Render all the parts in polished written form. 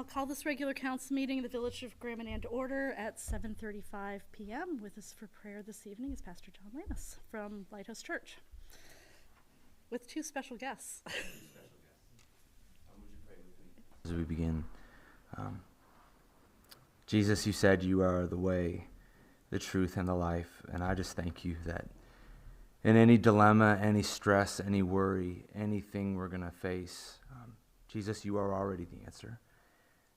I'll call this regular council meeting of the Village of Graminan to order at 7:35 p.m. With us for prayer this evening is Pastor John Lamas from Lighthouse Church, with two special guests. Would you pray with me? As we begin, Jesus, you said you are the way, the truth, and the life, and I just thank you that in any dilemma, any stress, any worry, anything we're going to face, Jesus, you are already the answer.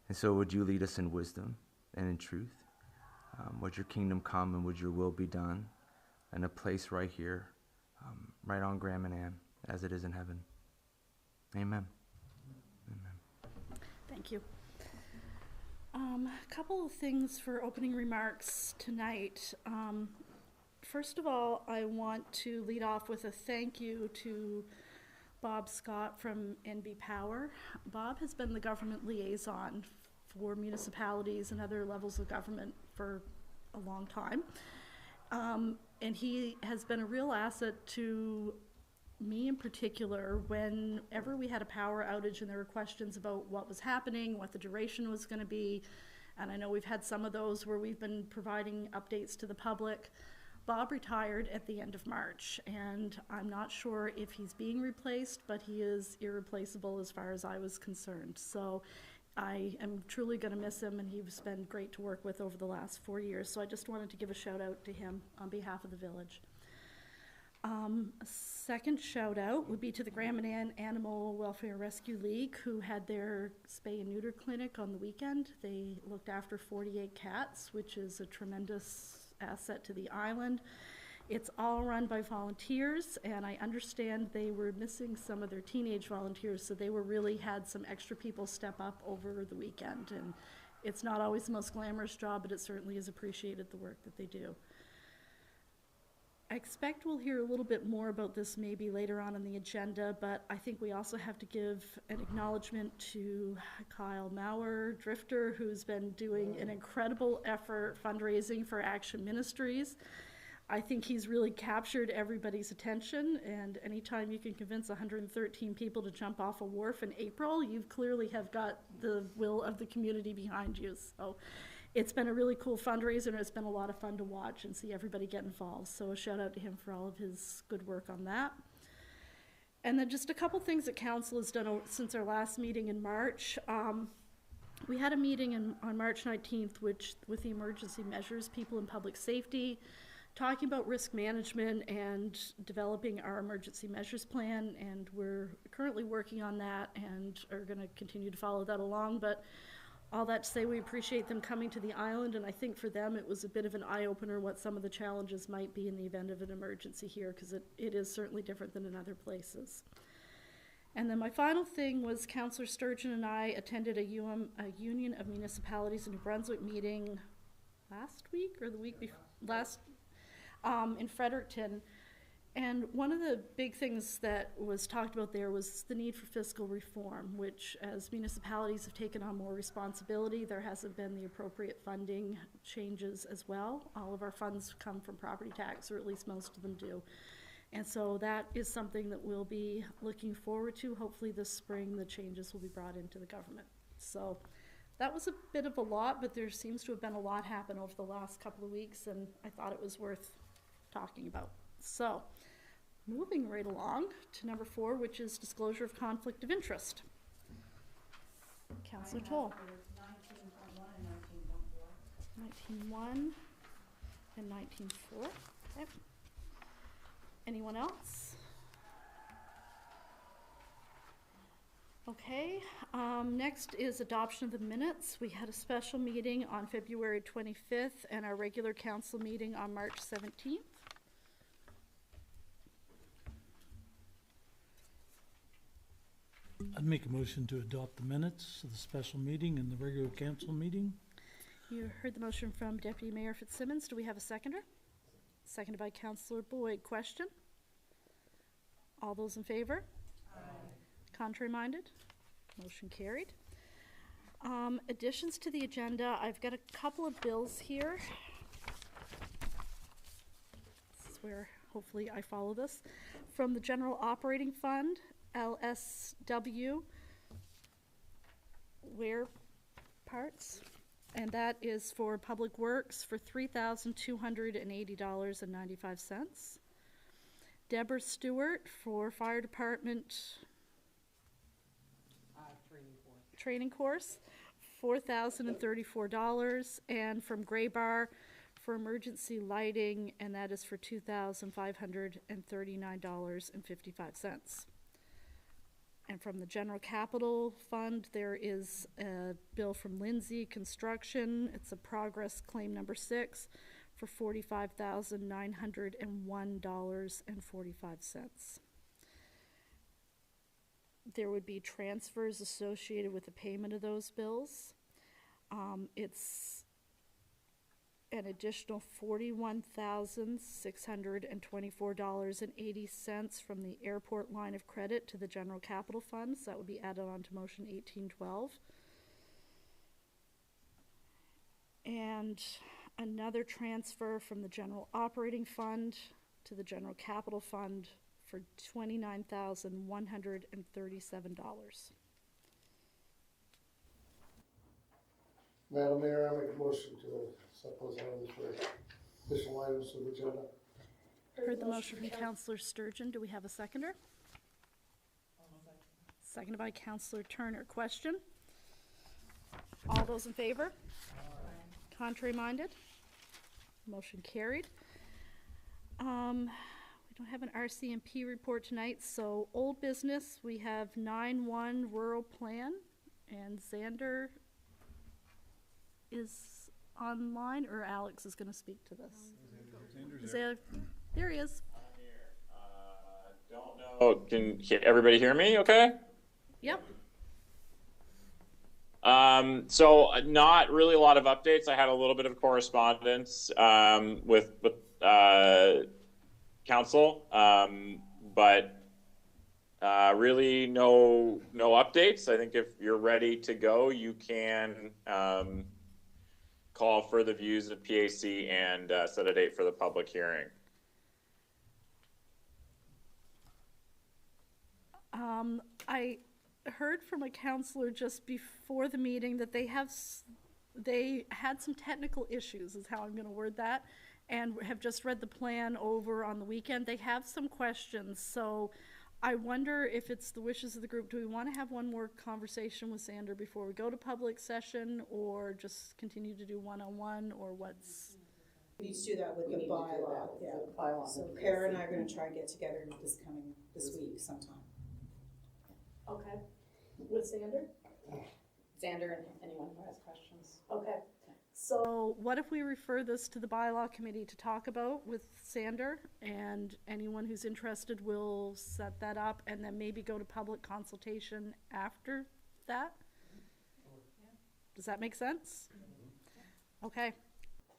And so would you lead us in wisdom and in truth? Would your kingdom come and would your will be done in a place right here, right on Graminan, as it is in heaven. Amen. Amen. Thank you. A couple of things for opening remarks tonight. First of all, I want to lead off with a thank you to Bob Scott from NB Power. Bob has been the government liaison for municipalities and other levels of government for a long time. And he has been a real asset to me in particular whenever we had a power outage and there were questions about what was happening, what the duration was going to be. And I know we've had some of those where we've been providing updates to the public. Bob retired at the end of March, and I'm not sure if he's being replaced, but he is irreplaceable as far as I was concerned. So I am truly going to miss him, and he's been great to work with over the last 4 years. So I just wanted to give a shout out to him on behalf of the village. A second shout out would be to the Graminan Animal Welfare Rescue League, who had their spay and neuter clinic on the weekend. They looked after 48 cats, which is a tremendous asset to the island. It's all run by volunteers, and I understand they were missing some of their teenage volunteers, so they really had some extra people step up over the weekend. And it's not always the most glamorous job, but it certainly is appreciated, the work that they do. I expect we'll hear a little bit more about this maybe later on in the agenda, but I think we also have to give an acknowledgement to Kyle Maurer, Drifter, who's been doing an incredible effort fundraising for Action Ministries. I think he's really captured everybody's attention, and anytime you can convince 113 people to jump off a wharf in April, you clearly have got the will of the community behind you. So it's been a really cool fundraiser, and it's been a lot of fun to watch and see everybody get involved. So a shout out to him for all of his good work on that. And then just a couple things that council has done since our last meeting in March. We had a meeting on March 19th with the emergency measures, people in public safety, talking about risk management and developing our emergency measures plan. And we're currently working on that and are going to continue to follow that along. But all that to say, we appreciate them coming to the island, and I think for them it was a bit of an eye-opener what some of the challenges might be in the event of an emergency here, because it is certainly different than in other places. And then my final thing was Councillor Sturgeon and I attended a Union of Municipalities in New Brunswick meeting last week or the week before, in Fredericton. And one of the big things that was talked about there was the need for fiscal reform, which as municipalities have taken on more responsibility, there hasn't been the appropriate funding changes as well. All of our funds come from property tax, or at least most of them do. And so that is something that we'll be looking forward to. Hopefully this spring the changes will be brought into the government. So that was a bit of a lot, but there seems to have been a lot happen over the last couple of weeks, and I thought it was worth talking about. So, moving right along to number 4, which is disclosure of conflict of interest. Councillor Toll. 19.1 and 19.4. Okay. Anyone else? Okay. Next is adoption of the minutes. We had a special meeting on February 25th and our regular council meeting on March 17th. I'd make a motion to adopt the minutes of the special meeting and the regular council meeting. You heard the motion from Deputy Mayor Fitzsimmons. Do we have a seconder? Seconded by Councillor Boyd. Question? All those in favor? Aye. Contrary minded? Motion carried. Additions to the agenda. I've got a couple of bills here. This is where hopefully I follow this. From the General Operating Fund, LSW, where Parts. And that is for Public Works for $3,280.95. Deborah Stewart for Fire Department training course, $4,034. And from Gray Bar for emergency lighting, and that is for $2,539.55. And from the General Capital Fund, there is a bill from Lindsay Construction. It's a progress claim number 6 for $45,901.45. There would be transfers associated with the payment of those bills. It's an additional $41,624.80 from the airport line of credit to the general capital funds. That would be added on to motion 1812. And another transfer from the general operating fund to the general capital fund for $29,137. Madam Mayor, I make a motion to set those items for additional items to the agenda. Heard the motion from Councillor Sturgeon. Do we have a seconder? Seconded by Councillor Turner. Question? All those in favor? Contrary minded? Motion carried. We don't have an RCMP report tonight, so old business, we have 9-1 rural plan, and Xander is online, or Alex is going to speak to this? Xander's there he is. I'm here. Don't know. Can everybody hear me okay? Yep. So not really a lot of updates. I had a little bit of correspondence with council, but really no updates. I think if you're ready to go, you can call for the views of PAC and set a date for the public hearing. I heard from a counselor just before the meeting that they had some technical issues, is how I'm going to word that, and have just read the plan over on the weekend. They have some questions, so I wonder if it's the wishes of the group. Do we want to have one more conversation with Xander before we go to public session, or just continue to do one-on-one, or what's? We need to do that with the bylaw, yeah. So Kara and I are gonna try and get together this week sometime. Okay. With Xander? Xander and anyone who has questions. Okay. So what if we refer this to the bylaw committee to talk about with Xander, and anyone who's interested will set that up, and then maybe go to public consultation after that? Does that make sense? Okay.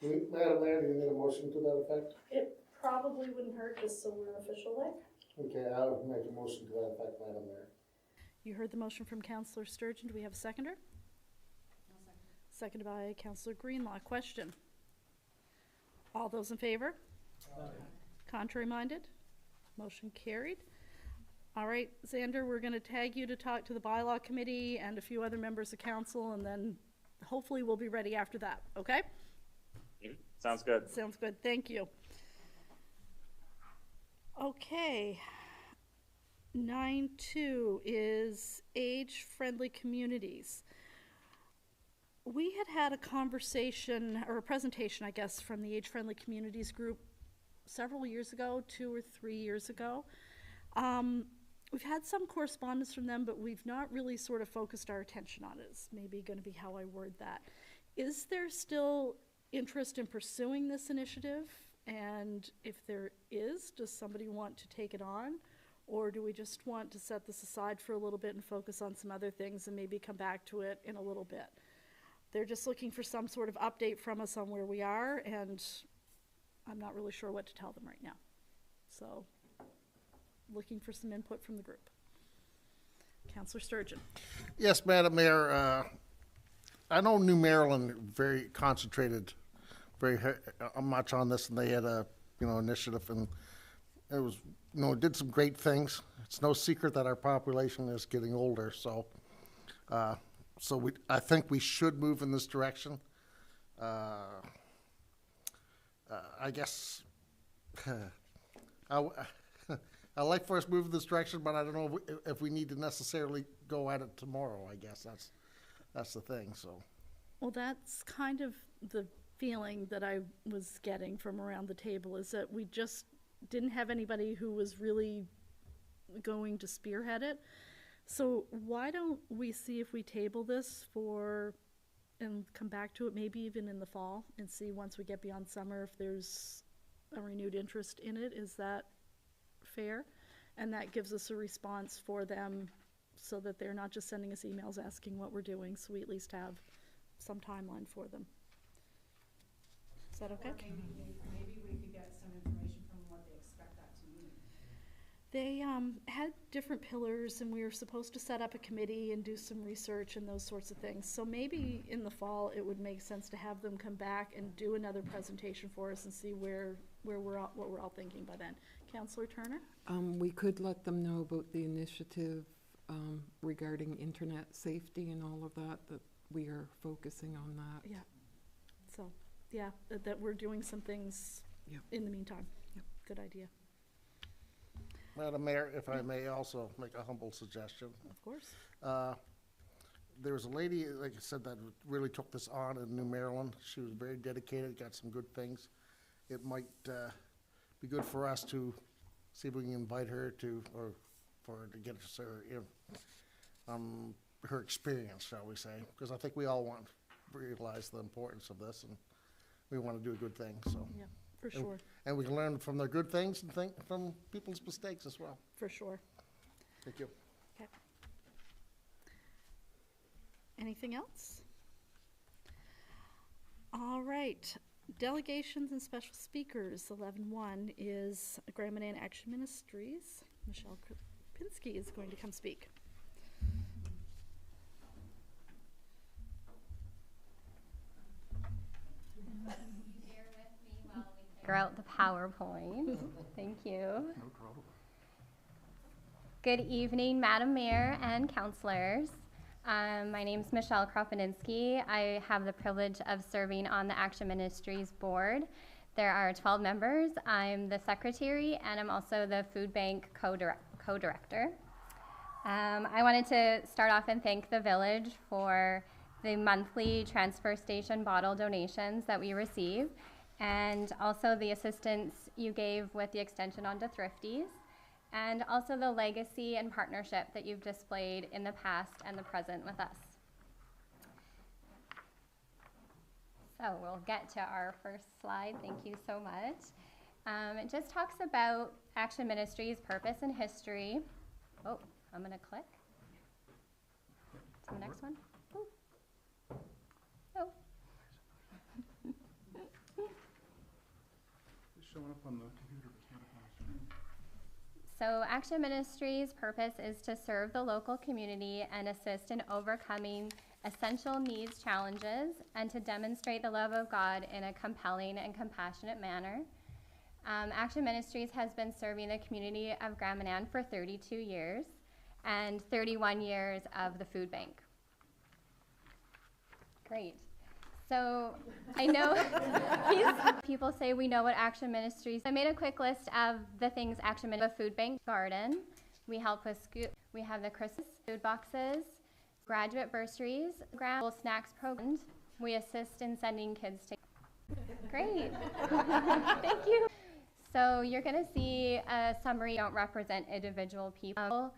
Madam Mayor, do you need a motion to that effect? It probably wouldn't hurt, just so we're official like. Okay, I'll make a motion to that effect, Madam Mayor. You heard the motion from Councillor Sturgeon. Do we have a seconder? No second. Seconded by Councillor Greenlaw. Question? All those in favor? Aye. Contrary minded? Motion carried. All right, Xander, we're going to tag you to talk to the bylaw committee and a few other members of council, and then hopefully we'll be ready after that, okay? Sounds good. Sounds good. Thank you. Okay. 9.2 is age-friendly communities. We had a conversation, or a presentation, I guess, from the Age-Friendly Communities group several years ago, 2 or 3 years ago. We've had some correspondence from them, but we've not really sort of focused our attention on it. It's maybe going to be how I word that. Is there still interest in pursuing this initiative? And if there is, does somebody want to take it on? Or do we just want to set this aside for a little bit and focus on some other things and maybe come back to it in a little bit? They're just looking for some sort of update from us on where we are, and I'm not really sure what to tell them right now. So, looking for some input from the group. Councillor Sturgeon. Yes, Madam Mayor, I know New Maryland very concentrated very much on this, and they had a initiative, and it was did some great things. It's no secret that our population is getting older, so So I think we should move in this direction. I guess I like for us to move in this direction, but I don't know if we need to necessarily go at it tomorrow. I guess that's the thing. So. Well, that's kind of the feeling that I was getting from around the table, is that we just didn't have anybody who was really going to spearhead it. So why don't we see if we table this and come back to it maybe even in the fall, and see once we get beyond summer if there's a renewed interest in it. Is that fair? And that gives us a response for them, so that they're not just sending us emails asking what we're doing, so we at least have some timeline for them. Is that okay? Maybe we could get some information from what they expect that to mean. They had different pillars, and we were supposed to set up a committee and do some research and those sorts of things. So maybe in the fall, it would make sense to have them come back and do another presentation for us and see what we're all thinking by then. Councillor Turner? We could let them know about the initiative regarding internet safety and all of that we are focusing on that. Yeah. So, yeah, that we're doing some things Yep. in the meantime. Yep. Good idea. Madam Mayor, if I may also make a humble suggestion. Of course. There was a lady, like I said, that really took this on in New Maryland. She was very dedicated, got some good things. It might be good for us to see if we can invite her to, or for her to get us her experience, shall we say, because I think we all want to realize the importance of this, and we want to do a good thing, so. Yeah, for sure. And we can learn from their good things and think from people's mistakes as well. For sure. Thank you. Okay. Anything else? All right. Delegations and special speakers. 11-1 is Grand Manan Action Ministries. Michelle Krupinski is going to come speak. Figure out the PowerPoint. Thank you. No problem. Good evening, Madam Mayor and councilors. My name is Michelle Kropininsky. I have the privilege of serving on the Action Ministries board. There are 12 members. I'm the secretary, and I'm also the food bank co-director. I wanted to start off and thank the village for the monthly transfer station bottle donations that we receive, and also the assistance you gave with the extension onto Thrifties, and also the legacy and partnership that you've displayed in the past and the present with us. So we'll get to our first slide. Thank you so much. It just talks about Action Ministries' purpose and history. Oh, I'm gonna click to the next one. Ooh. Oh. Showing up on the computer, but it's not up on the screen. So Action Ministries' purpose is to serve the local community and assist in overcoming essential needs challenges, and to demonstrate the love of God in a compelling and compassionate manner. Action Ministries has been serving the community of Grand Manan for 32 years and 31 years of the food bank. Great. So I know people say we know what Action Ministries. I made a quick list of the things Action Ministries, food bank, garden. We help with we have the Christmas food boxes, graduate bursaries, school snacks programs. We assist in sending kids to. Great. Thank you. So you're going to see a summary. Don't represent individual people.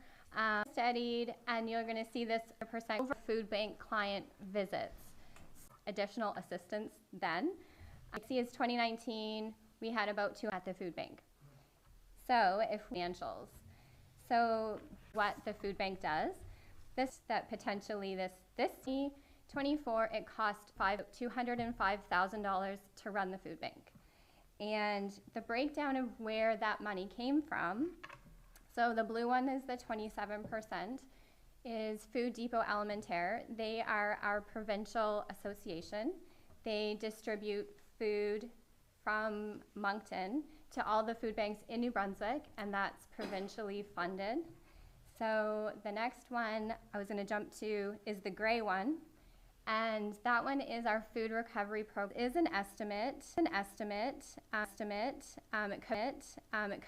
Studied, and you're going to see this percent over food bank client visits. Additional assistance then. See, it's 2019, we had about 2 at the food bank. So if financials. So what the food bank does, that potentially this 24, it cost $205,000 to run the food bank. And the breakdown of where that money came from, so the blue one is the 27%, is Food Depot Alimentaire. They are our provincial association. They distribute food from Moncton to all the food banks in New Brunswick, and that's provincially funded. So the next one I was going to jump to is the gray one. And that one is our food recovery program. It is an estimate. It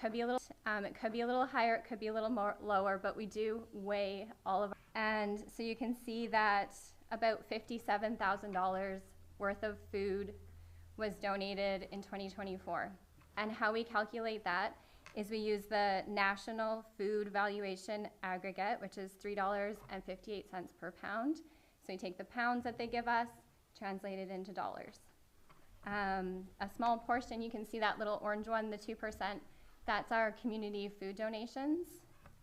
could be a little higher, it could be a little more lower, but we do weigh all of. And so you can see that about $57,000 worth of food was donated in 2024. And how we calculate that is we use the National Food Valuation Aggregate, which is $3.58 per pound. So we take the pounds that they give us, translate it into dollars. A small portion, you can see that little orange one, the 2%, that's our community food donations.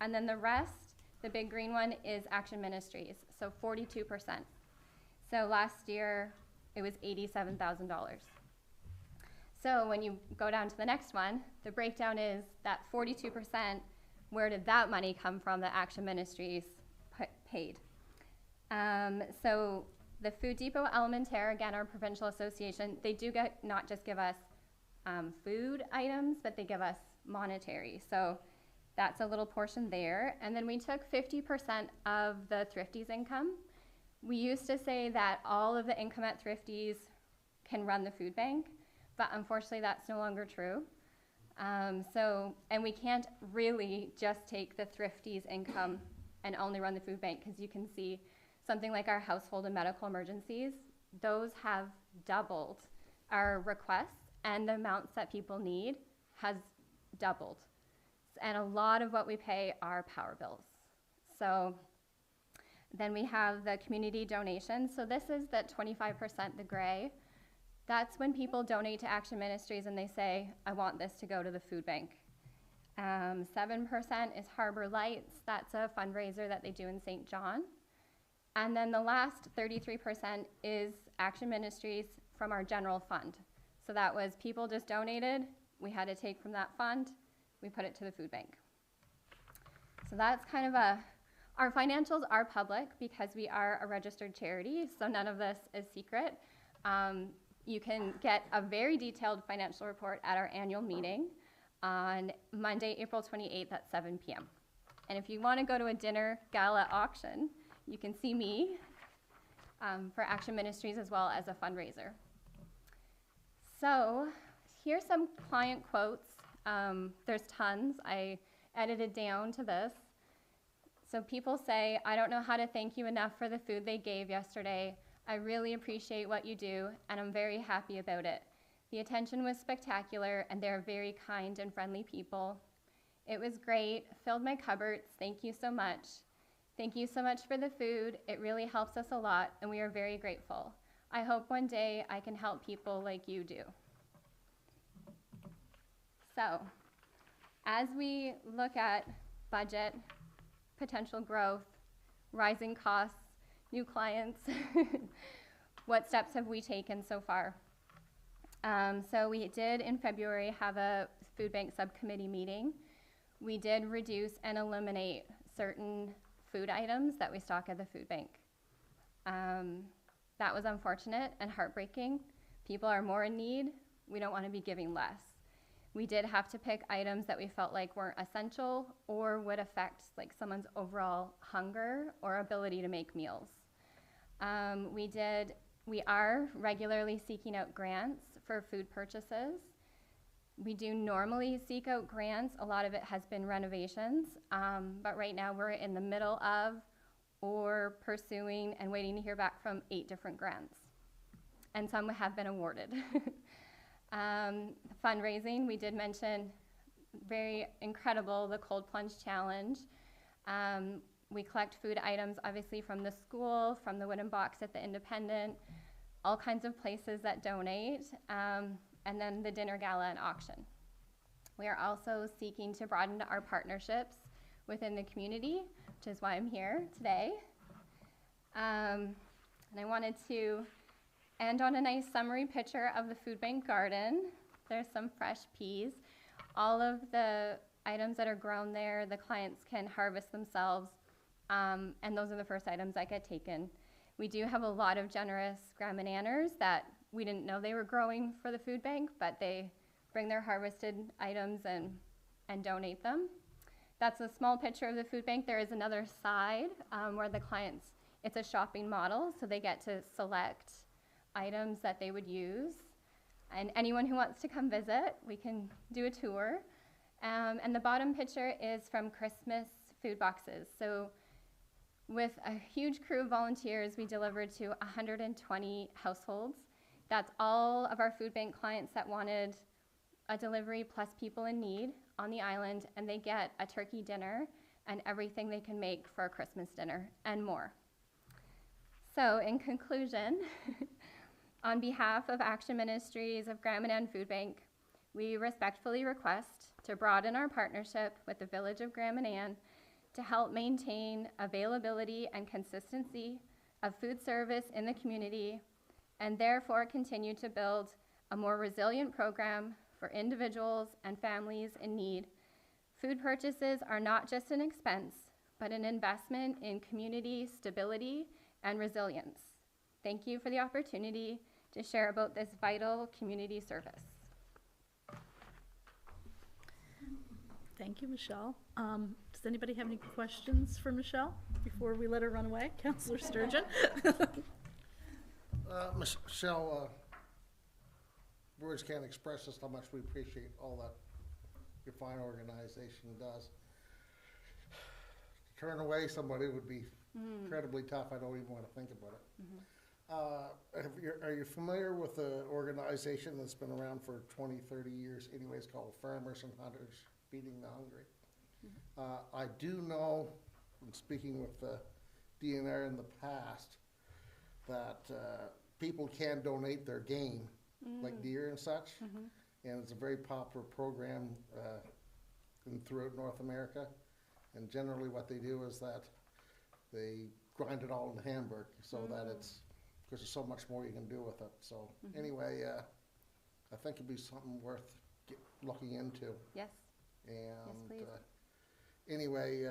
And then the rest, the big green one, is Action Ministries, so 42%. So last year, it was $87,000. So when you go down to the next one, the breakdown is that 42%, where did that money come from that Action Ministries paid? So the Food Depot Elementaire, again, our provincial association, they do not just give us food items, but they give us monetary. So that's a little portion there. And then we took 50% of the Thrifties income. We used to say that all of the income at Thrifties can run the food bank, but unfortunately that's no longer true. And we can't really just take the Thrifties income and only run the food bank, because you can see something like our household and medical emergencies, those have doubled our requests, and the amounts that people need has doubled. And a lot of what we pay are power bills. So then we have the community donations. So this is that 25%, the gray. That's when people donate to Action Ministries and they say, I want this to go to the food bank. 7% is Harbor Lights. That's a fundraiser that they do in St. John. And then the last 33% is Action Ministries from our general fund. So that was people just donated, we had to take from that fund, we put it to the food bank. So that's kind of our financials are public because we are a registered charity, so none of this is secret. You can get a very detailed financial report at our annual meeting on Monday, April 28th at 7 p.m. And if you want to go to a dinner gala auction, you can see me for Action Ministries as well as a fundraiser. So here's some client quotes. There's tons. I edited down to this. So people say, I don't know how to thank you enough for the food they gave yesterday. I really appreciate what you do, and I'm very happy about it. The attention was spectacular, and they're very kind and friendly people. It was great, filled my cupboards, thank you so much. Thank you so much for the food. It really helps us a lot, and we are very grateful. I hope one day I can help people like you do. So, as we look at budget, potential growth, rising costs, new clients, what steps have we taken so far? So we did in February have a food bank subcommittee meeting. We did reduce and eliminate certain food items that we stock at the food bank. That was unfortunate and heartbreaking. People are more in need. We don't want to be giving less. We did have to pick items that we felt like weren't essential or would affect like someone's overall hunger or ability to make meals. We are regularly seeking out grants for food purchases. We do normally seek out grants. A lot of it has been renovations, but right now we're in the middle of or pursuing and waiting to hear back from 8 different grants. And some have been awarded. Fundraising, we did mention, very incredible, the Cold Plunge Challenge. We collect food items, obviously, from the school, from the Wooden Box at the Independent, all kinds of places that donate, and then the dinner gala and auction. We are also seeking to broaden our partnerships within the community, which is why I'm here today. And I wanted to end on a nice summary picture of the food bank garden. There's some fresh peas. All of the items that are grown there, the clients can harvest themselves, and those are the first items that get taken. We do have a lot of generous Grand Mananners that we didn't know they were growing for the food bank, but they bring their harvested items and donate them. that's a small picture of the food bank. There is another side where the clients, it's a shopping model, so they get to select items that they would use. And anyone who wants to come visit, we can do a tour. And the bottom picture is from Christmas food boxes. So with a huge crew of volunteers, we delivered to 120 households. That's all of our food bank clients that wanted a delivery plus people in need on the island, and they get a turkey dinner and everything they can make for a Christmas dinner and more. So in conclusion, on behalf of Action Ministries of Grand Manan Food Bank, we respectfully request to broaden our partnership with the Village of Grand Manan to help maintain availability and consistency of food service in the community, and therefore continue to build a more resilient program for individuals and families in need. Food purchases are not just an expense, but an investment in community stability and resilience. Thank you for the opportunity to share about this vital community service. Thank you, Michelle. Does anybody have any questions for Michelle before we let her run away? Councillor Sturgeon? Michelle, words can't express just how much we appreciate all that your fine organization does. To turn away somebody would be incredibly tough. I don't even want to think about it. Are you familiar with the organization that's been around for 20, 30 years anyways, called Farmers and Hunters Feeding the Hungry? I do know, in speaking with the DNR in the past, that people can donate their game, like deer and such, and it's a very popular program throughout North America. And generally what they do is that they grind it all in Hamburg so that it's, because there's so much more you can do with it. So anyway, I think it'd be something worth looking into. Yes. And please. anyway,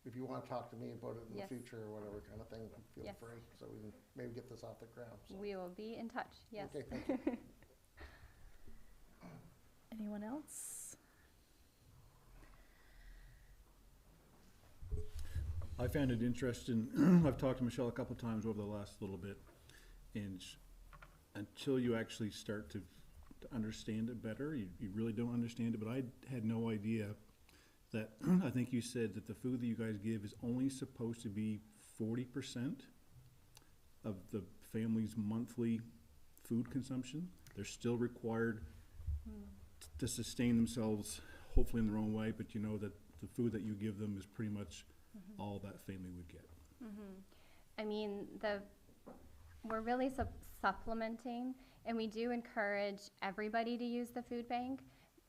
if you want to talk to me about it in Yes. the future or whatever kind of thing, feel Yes. free, so we can maybe get this off the ground. So. We will be in touch, yes. Okay, thank you. Anyone else? I found it interesting. I've talked to Michelle a couple of times over the last little bit, and until you actually start to understand it better, you really don't understand it. But I had no idea that I think you said that the food that you guys give is only supposed to be 40% of the family's monthly food consumption. They're still required to sustain themselves, hopefully in their own way, but you know that the food that you give them is pretty much all that family would get. I mean, we're really supplementing, and we do encourage everybody to use the food bank,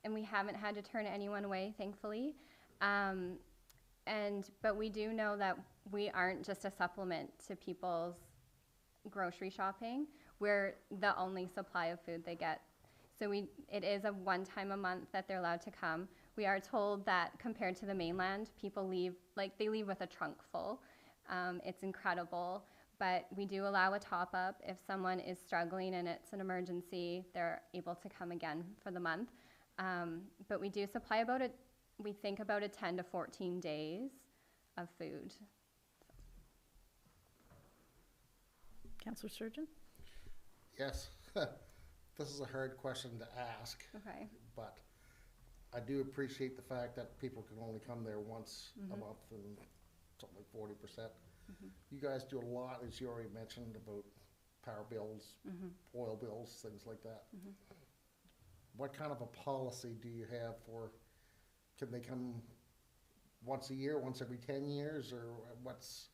and we haven't had to turn anyone away, thankfully. But we do know that we aren't just a supplement to people's grocery shopping. We're the only supply of food they get. So it is a one time a month that they're allowed to come. We are told that compared to the mainland, people leave with a trunk full. It's incredible, but we do allow a top up. If someone is struggling and it's an emergency, they're able to come again for the month. But we do supply we think about 10 to 14 days of food. Councillor Sturgeon? Yes, this is a hard question to ask, Okay. but I do appreciate the fact that people can only come there once a month, and something like 40%. You guys do a lot, as you already mentioned, about power bills, oil bills, things like that. What kind of a policy do you have for, can they come once a year, once every 10 years, or what's,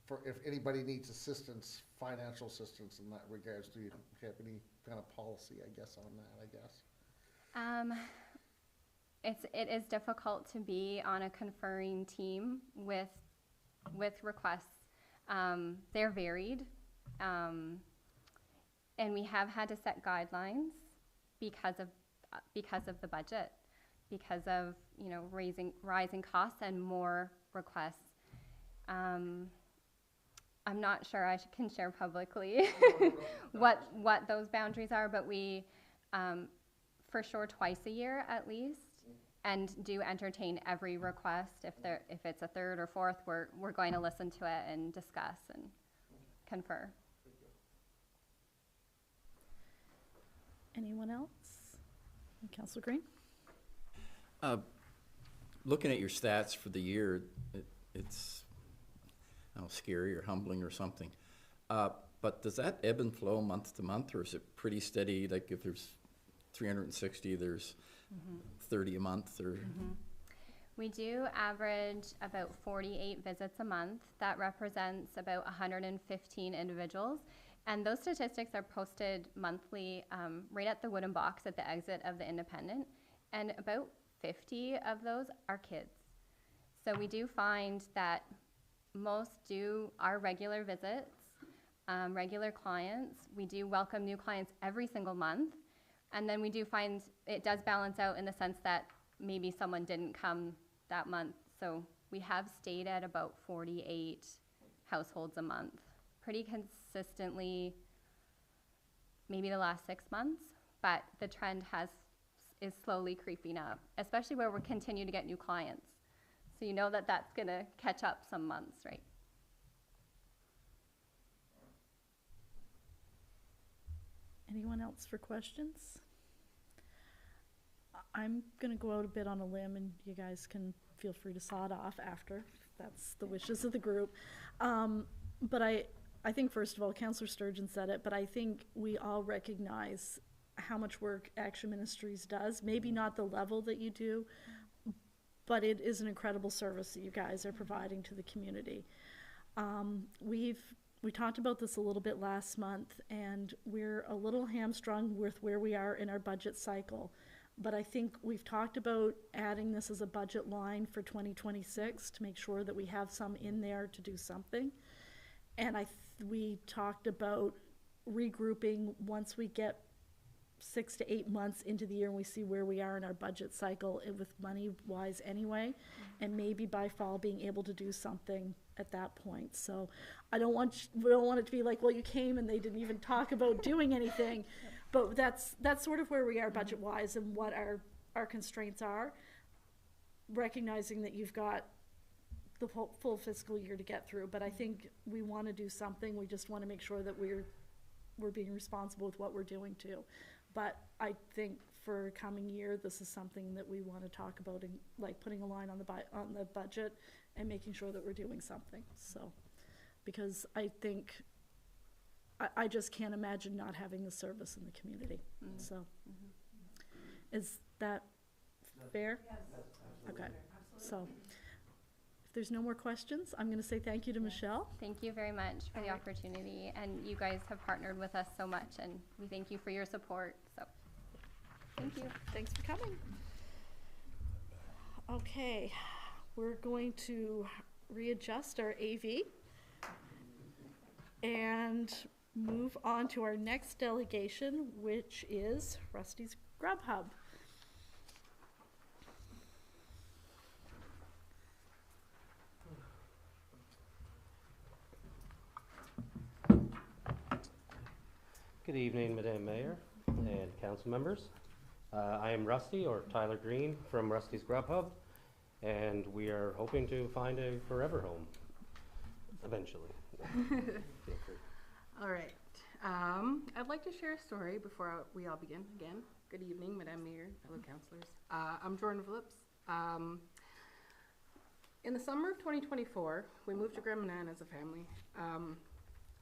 for if anybody needs assistance, financial assistance in that regards, do you have any kind of policy, I guess, on that, I guess? It is difficult to be on a conferring team with requests. They're varied, and we have had to set guidelines because of the budget, because of rising costs and more requests. I'm not sure I can share publicly what those boundaries are, but we for sure twice a year at least, and do entertain every request. If it's a third or fourth, we're going to listen to it and discuss and confer. Anyone else? Councillor Green? Looking at your stats for the year, it's I don't know, scary or humbling or something. But does that ebb and flow month to month, or is it pretty steady? Like if there's 360, there's 30 a month, or? We do average about 48 visits a month. That represents about 115 individuals. And those statistics are posted monthly right at the wooden box at the exit of the Independent. And about 50 of those are kids. So we do find that most are regular visits, regular clients. We do welcome new clients every single month. And then we do find it does balance out in the sense that maybe someone didn't come that month. So we have stayed at about 48 households a month, pretty consistently, maybe the last 6 months, but the trend is slowly creeping up, especially where we continue to get new clients. So you know that that's gonna catch up some months, right? Anyone else for questions? I'm gonna go out a bit on a limb, and you guys can feel free to saw it off after, if that's the wishes of the group. But I think, first of all, Councillor Sturgeon said it, but I think we all recognize how much work Action Ministries does. Maybe not the level that you do, but it is an incredible service that you guys are providing to the community. We talked about this a little bit last month, and we're a little hamstrung with where we are in our budget cycle. But I think we've talked about adding this as a budget line for 2026 to make sure that we have some in there to do something. And we talked about regrouping once we get 6 to 8 months into the year and we see where we are in our budget cycle with money wise anyway, and maybe by fall being able to do something at that point. So we don't want it to be like, well, you came and they didn't even talk about doing anything. But that's sort of where we are budget wise and what our constraints are, recognizing that you've got the full fiscal year to get through. But I think we want to do something. We just want to make sure that we're being responsible with what we're doing too. But I think for coming year, this is something that we want to talk about, and like putting a line on the budget and making sure that we're doing something. So, because I think I just can't imagine not having the service in the community. So, is that fair? Yes. Okay. So, if there's no more questions, I'm going to say thank you to Michelle. Thank you very much for the opportunity, and you guys have partnered with us so much, and we thank you for your support. So, thank you. Thanks for coming. Okay, we're going to readjust our AV and move on to our next delegation, which is Rusty's Grub Hub. Good evening, Madam Mayor and council members. I am Rusty, or Tyler Green, from Rusty's Grub Hub, and we are hoping to find a forever home eventually. Feel free. All right. I'd like to share a story before we all begin again. Good evening, Madam Mayor, fellow councillors. I'm Jordan Phillips. In the summer of 2024, we moved to Grand Manan as a family.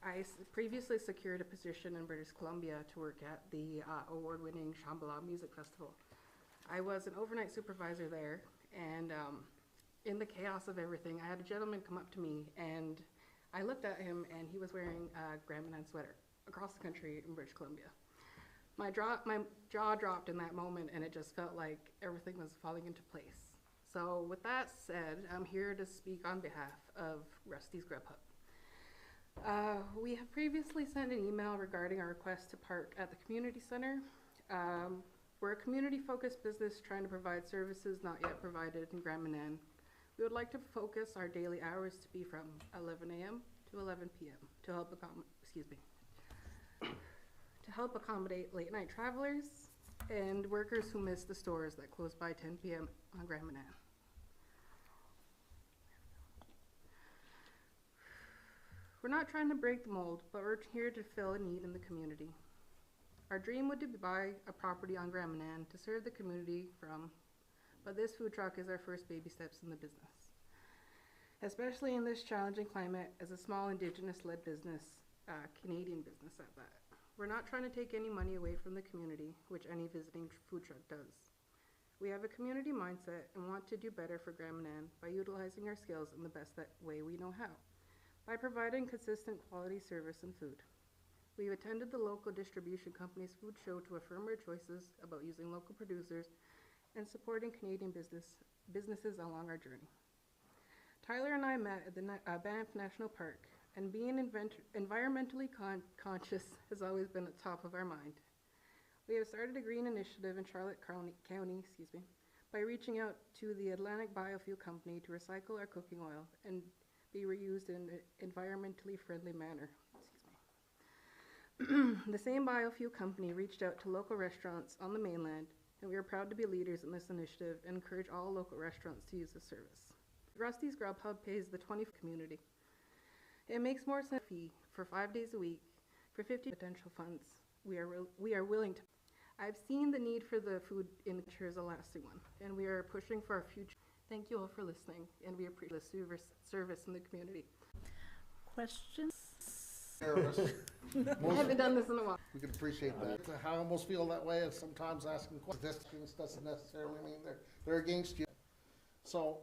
I previously secured a position in British Columbia to work at the award-winning Shambhala Music Festival. I was an overnight supervisor there, and in the chaos of everything, I had a gentleman come up to me, and I looked at him, and he was wearing a Grand Manan sweater across the country in British Columbia. My jaw dropped in that moment, and it just felt like everything was falling into place. So with that said, I'm here to speak on behalf of Rusty's Grub Hub. We have previously sent an email regarding our request to park at the community center. We're a community-focused business trying to provide services not yet provided in Grand Manan. We would like to focus our daily hours to be from 11 a.m. to 11 p.m. to help accommodate late-night travelers, and workers who miss the stores that close by 10 p.m. on Grand Manan. We're not trying to break the mold, but we're here to fill a need in the community. Our dream would be to buy a property on Grand Manan to serve the community from, but this food truck is our first baby steps in the business. Especially in this challenging climate as a small Indigenous-led business, Canadian business at that. We're not trying to take any money away from the community, which any visiting food truck does. We have a community mindset and want to do better for Grand Manan by utilizing our skills in the best way we know how, by providing consistent quality service and food. We've attended the local distribution company's food show to affirm our choices about using local producers and supporting Canadian businesses along our journey. Tyler and I met at the Banff National Park, and being environmentally conscious has always been at the top of our mind. We have started a green initiative in Charlotte County, by reaching out to the Atlantic Biofuel Company to recycle our cooking oil and be reused in an environmentally friendly manner. The same biofuel company reached out to local restaurants on the mainland, and we are proud to be leaders in this initiative and encourage all local restaurants to use the service. Rusty's Grubhub pays the 20 community. It makes more sense fee for 5 days a week for 50 potential funds. We are willing to. I've seen the need for the food in is a lasting one, and we are pushing for our future. Thank you all for listening, and we appreciate the service in the community. Questions? I haven't done this in a while. We can appreciate that. I almost feel that way, and sometimes asking questions doesn't necessarily mean they're against you. So,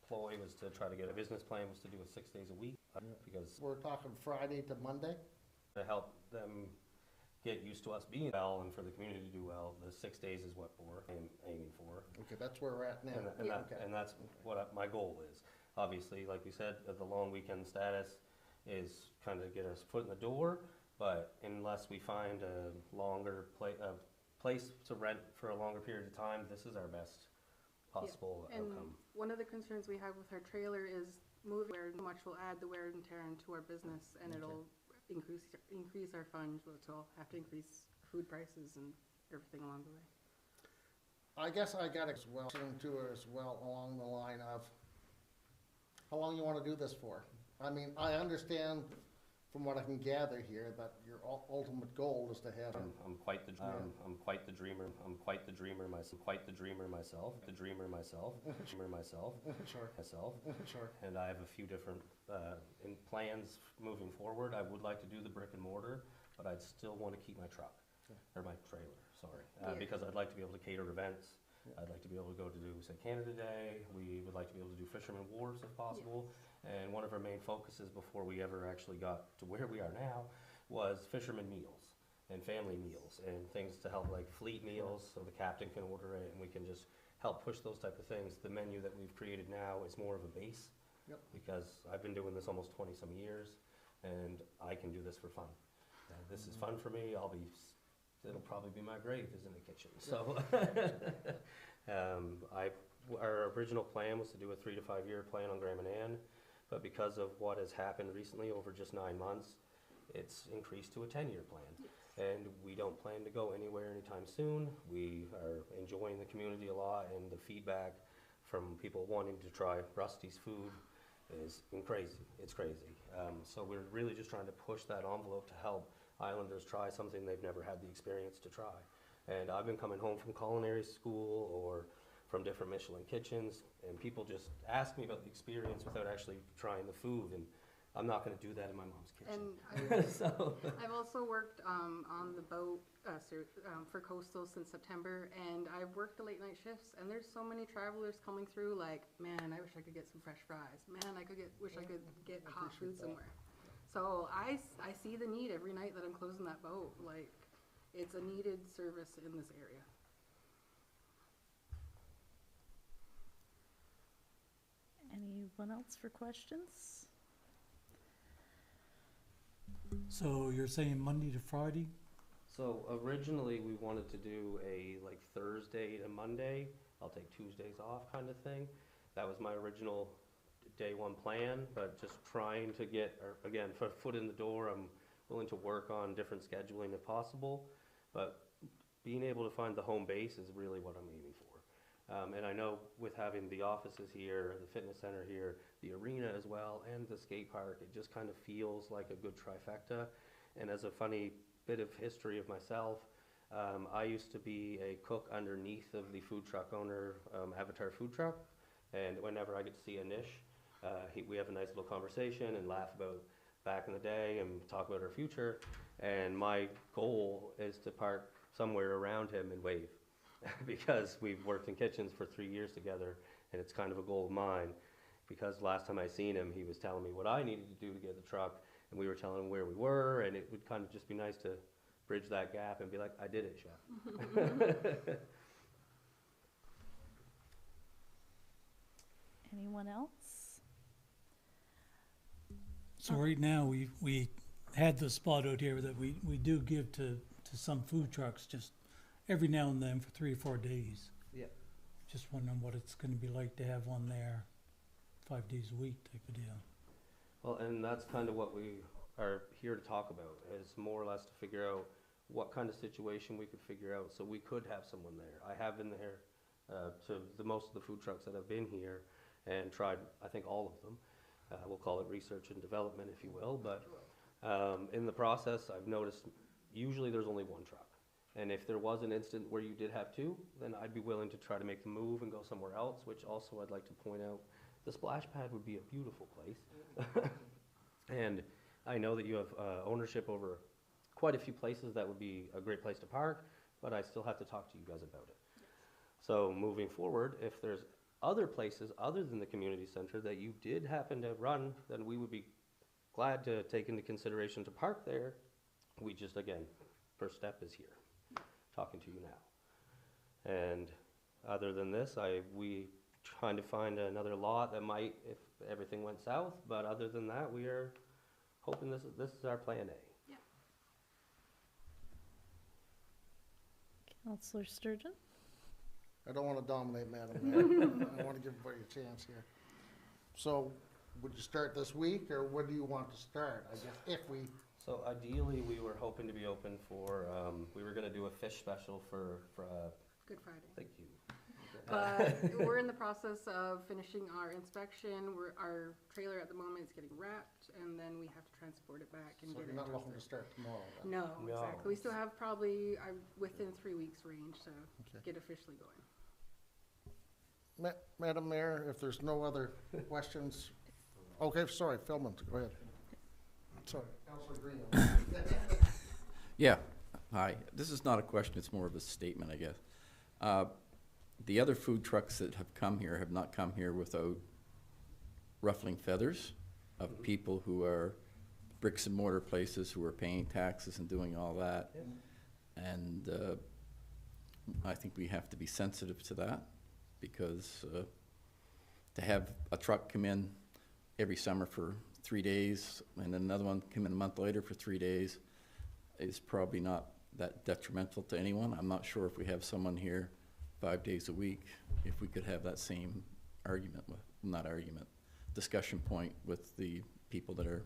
ploy was to try to get a business plan, was to do it 6 days a week, because we're talking Friday to Monday. to help them get used to us being well and for the community to do well, the 6 days is what we're aiming for. Okay, that's where we're at now. And that's what my goal is. Obviously, like we said, the long weekend status is kind of get us foot in the door, but unless we find a longer place to rent for a longer period of time, this is our best possible outcome. One of the concerns we have with our trailer is moving where much will add the wear and tear into our business, and it'll increase our funds, which will have to increase food prices and everything along the way. I guess I got as well to her as well along the line of how long you want to do this for. I mean, I understand from what I can gather here that your ultimate goal is to have. I'm quite the dreamer. I'm quite the dreamer. I'm quite the dreamer myself. Quite the dreamer myself. The dreamer myself. Dreamer myself. Sure. Myself. Sure. And I have a few different plans moving forward. I would like to do the brick and mortar, but I'd still want to keep my truck or my trailer. Sorry, because I'd like to be able to cater events. I'd like to be able to go to do, say, Canada Day. We would like to be able to do Fisherman Wharves if possible. And one of our main focuses before we ever actually got to where we are now was fisherman meals and family meals and things to help, like fleet meals, so the captain can order it and we can just help push those type of things. The menu that we've created now is more of a base because I've been doing this almost 20 some years and I can do this for fun. This is fun for me. It'll probably be my grave is in the kitchen. So our original plan was to do a 3 to 5 year plan on Grand Manan, but because of what has happened recently over just 9 months, it's increased to a 10-year plan. And we don't plan to go anywhere anytime soon. We are enjoying the community a lot, and the feedback from people wanting to try Rusty's food is crazy. It's crazy. So we're really just trying to push that envelope to help Islanders try something they've never had the experience to try. And I've been coming home from culinary school or from different Michelin kitchens, and people just ask me about the experience without actually trying the food, and I'm not going to do that in my mom's kitchen. And I've also worked on the boat for Coastal since September, and I've worked the late night shifts, and there's so many travelers coming through like, man, I wish I could get some fresh fries. Man, wish I could get hot food somewhere. So I see the need every night that I'm closing that boat. Like, it's a needed service in this area. Anyone else for questions? So you're saying Monday to Friday? So originally we wanted to do a like Thursday to Monday, I'll take Tuesdays off kind of thing. That was my original day one plan, but just trying to get, again, foot in the door. I'm willing to work on different scheduling if possible. but being able to find the home base is really what I'm aiming for. And I know with having the offices here, the fitness center here, the arena as well, and the skate park, it just kind of feels like a good trifecta. And as a funny bit of history of myself, I used to be a cook underneath of the food truck owner, Avatar Food Truck. And whenever I get to see Anish, we have a nice little conversation and laugh about back in the day and talk about our future. And my goal is to park somewhere around him and wave. Because we've worked in kitchens for 3 years together, and it's kind of a goal of mine. Because last time I seen him, he was telling me what I needed to do to get the truck, and we were telling him where we were, and it would kind of just be nice to bridge that gap and be like, I did it, chef. Anyone else? So right now, we had the spot out here that we do give to some food trucks just every now and then for 3 or 4 days. Yeah. Just wondering what it's gonna be like to have one there 5 days a week type of deal. Well, and that's kind of what we are here to talk about, is more or less to figure out what kind of situation we could figure out so we could have someone there. I have been there to most of the food trucks that have been here and tried, I think, all of them. We'll call it research and development, if you will, but in the process, I've noticed usually there's only one truck. And if there was an instant where you did have two, then I'd be willing to try to make the move and go somewhere else, which also I'd like to point out, the splash pad would be a beautiful place. And I know that you have ownership over quite a few places that would be a great place to park, but I still have to talk to you guys about it. So moving forward, if there's other places other than the community center that you did happen to run, then we would be glad to take into consideration to park there. We just, again, first step is here, talking to you now. And other than this, we trying to find another lot that might, if everything went south, but other than that, we are hoping this is our plan A. Yeah. Councillor Sturgeon? I don't want to dominate, Madam Mayor. I want to give everybody a chance here. So, would you start this week, or when do you want to start? I guess if we. So ideally, we were hoping to be open for, we were gonna do a fish special for Good Friday. thank you. But we're in the process of finishing our inspection. Our trailer at the moment is getting wrapped, and then we have to transport it back and So get you're it not looking to adjusted. start tomorrow then? No, No. exactly. We still have probably within 3 weeks range to Okay. get officially going. Madam Mayor, if there's no other questions, okay, sorry, Philman, go ahead. Sorry, Councilor Green. Yeah, hi. This is not a question, it's more of a statement, I guess. The other food trucks that have come here have not come here without ruffling feathers of people who are bricks and mortar places who are paying taxes and doing all that. And I think we have to be sensitive to that, because to have a truck come in every summer for 3 days and then another one come in a month later for 3 days is probably not that detrimental to anyone. I'm not sure if we have someone here 5 days a week, if we could have that same discussion point with the people that are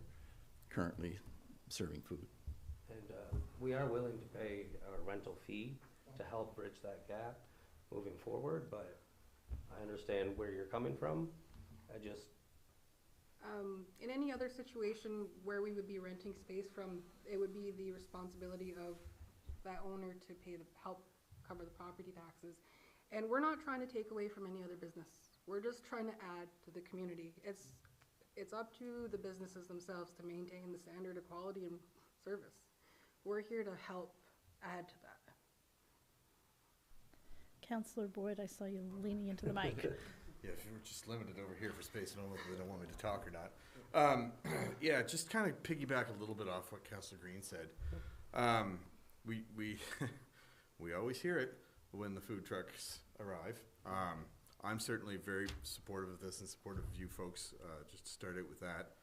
currently serving food. And we are willing to pay a rental fee to help bridge that gap moving forward, but I understand where you're coming from. In any other situation where we would be renting space from, it would be the responsibility of that owner to help cover the property taxes. And we're not trying to take away from any other business. We're just trying to add to the community. It's up to the businesses themselves to maintain the standard of quality and service. We're here to help add to that. Councillor Boyd, I saw you leaning into the mic. Yeah, if you were just limited over here for space, I don't know if they don't want me to talk or not. Yeah, just kind of piggyback a little bit off what Councillor Green said. We always hear it when the food trucks arrive. I'm certainly very supportive of this and supportive of you folks, just to start out with that.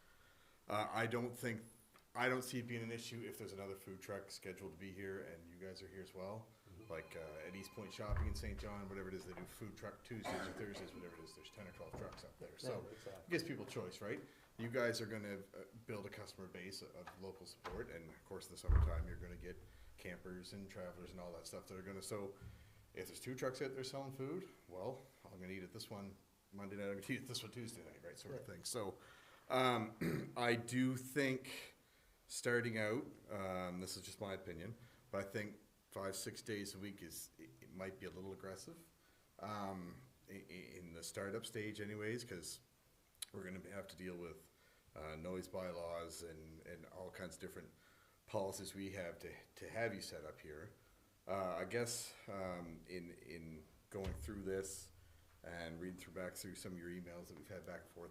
I don't see it being an issue if there's another food truck scheduled to be here and you guys are here as well. Like at East Point Shopping in St. John, whatever it is, they do food truck Tuesdays or Thursdays, whatever it is. There's 10 or 12 trucks up there. So it gives people choice, right? You guys are going to build a customer base of local support, and of course, in the summertime, you're going to get campers and travelers and all that stuff that are gonna, so if there's 2 trucks out there selling food, well, I'm gonna eat at this one Monday night, I'm gonna eat at this one Tuesday night, right, sort of thing. So, I do think starting out, this is just my opinion, but I think 5-6 days a week it might be a little aggressive, in the startup stage anyways, cause we're gonna have to deal with, noise bylaws and all kinds of different policies we have to have you set up here. I guess, in going through this and reading back through some of your emails that we've had back and forth,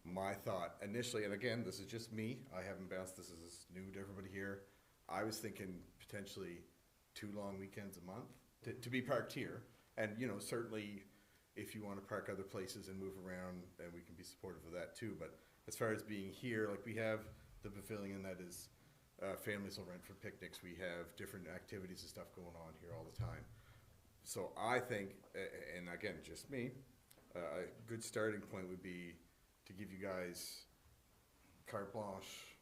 my thought initially, and again, this is just me, I haven't bounced, this is new to everybody here, I was thinking potentially 2 long weekends a month to be parked here. And, you know, certainly if you want to park other places and move around, then we can be supportive of that too. But as far as being here, like we have the pavilion that is, families will rent for picnics. We have different activities and stuff going on here all the time. So I think, and again, just me, a good starting point would be to give you guys carte blanche,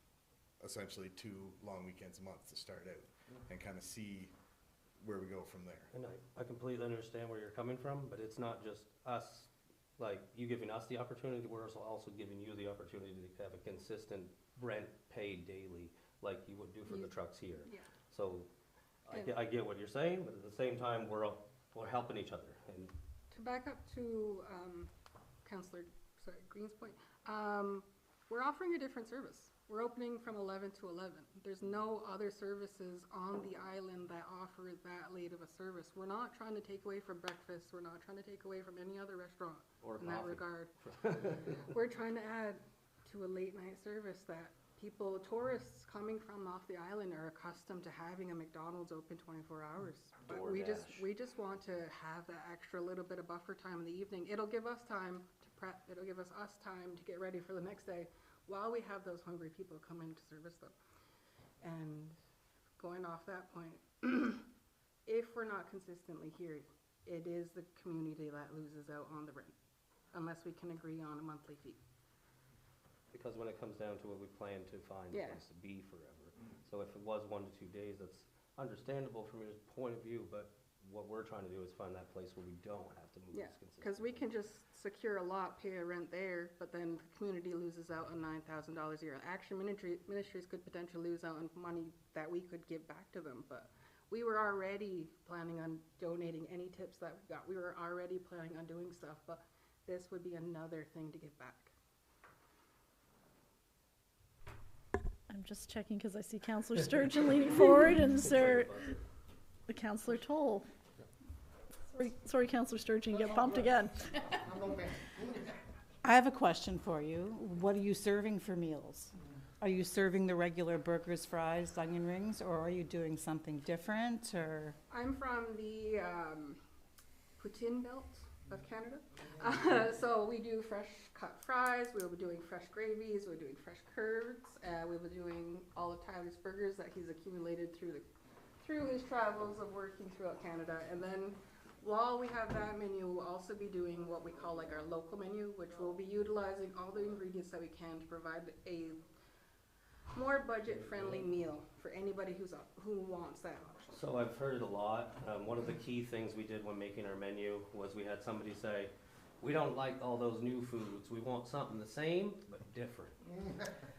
essentially 2 long weekends a month to start out and kind of see where we go from there. And I completely understand where you're coming from, but it's not just us, like you giving us the opportunity, we're also giving you the opportunity to have a consistent rent paid daily, like you would do for the trucks here. Yeah. So I get what you're saying, but at the same time, we're helping each other. And To back up to Councillor Green's point, we're offering a different service. We're opening from 11 to 11. There's no other services on the island that offer that late of a service. We're not trying to take away from breakfast. We're not trying to take away from any other restaurant Or in that coffee. regard. We're trying to add to a late night service that people, tourists coming from off the island are accustomed to having a McDonald's open 24 hours. But we just want to have that extra little bit of buffer time in the evening. It'll give us time to prep. It'll give us time to get ready for the next day, while we have those hungry people coming to service them. And going off that point, if we're not consistently here, it is the community that loses out on the rent, unless we can agree on a monthly fee. because when it comes down to it, we plan to find a Yeah. place to be forever. So if it was 1 to 2 days, that's understandable from your point of view, but what we're trying to do is find that place where we don't have to move Yeah, as consistently. because we can just secure a lot, pay a rent there, but then the community loses out on $9,000 a year. Action Ministries could potentially lose out on money that we could give back to them, but we were already planning on donating any tips that we got. We were already planning on doing stuff, but this would be another thing to give back. I'm just checking because I see Councillor Sturgeon leaning forward, and Sir, the Councillor Toll. Sorry, Councillor Sturgeon, you get bumped again. I have a question for you. What are you serving for meals? Are you serving the regular burgers, fries, onion rings, or are you doing something different, or? I'm from the Poutine Belt of Canada. So we do fresh cut fries, we'll be doing fresh gravies, we're doing fresh curds, we'll be doing all of Tyler's burgers that he's accumulated through his travels of working throughout Canada. And then while we have that menu, we'll also be doing what we call like our local menu, which will be utilizing all the ingredients that we can to provide a more budget-friendly meal for anybody who wants that option. So I've heard it a lot. One of the key things we did when making our menu was we had somebody say, we don't like all those new foods. We want something the same, but different.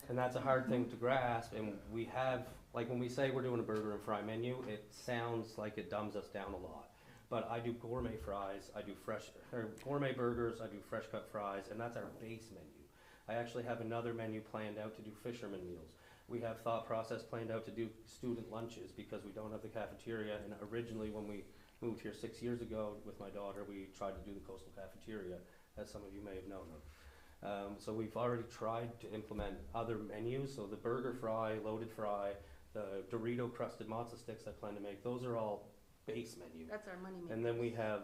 And that's a hard thing to grasp. And we have, like when we say we're doing a burger and fry menu, it sounds like it dumbs us down a lot. But I do gourmet fries, I do gourmet burgers, I do fresh cut fries, and that's our base menu. I actually have another menu planned out to do fisherman meals. We have thought process planned out to do student lunches because we don't have the cafeteria. And originally when we moved here 6 years ago with my daughter, we tried to do the coastal cafeteria, as some of you may have known of. So we've already tried to implement other menus. So the burger fry, loaded fry, the Dorito crusted matzo sticks I plan to make, those are all base menu. That's our money maker. And then we have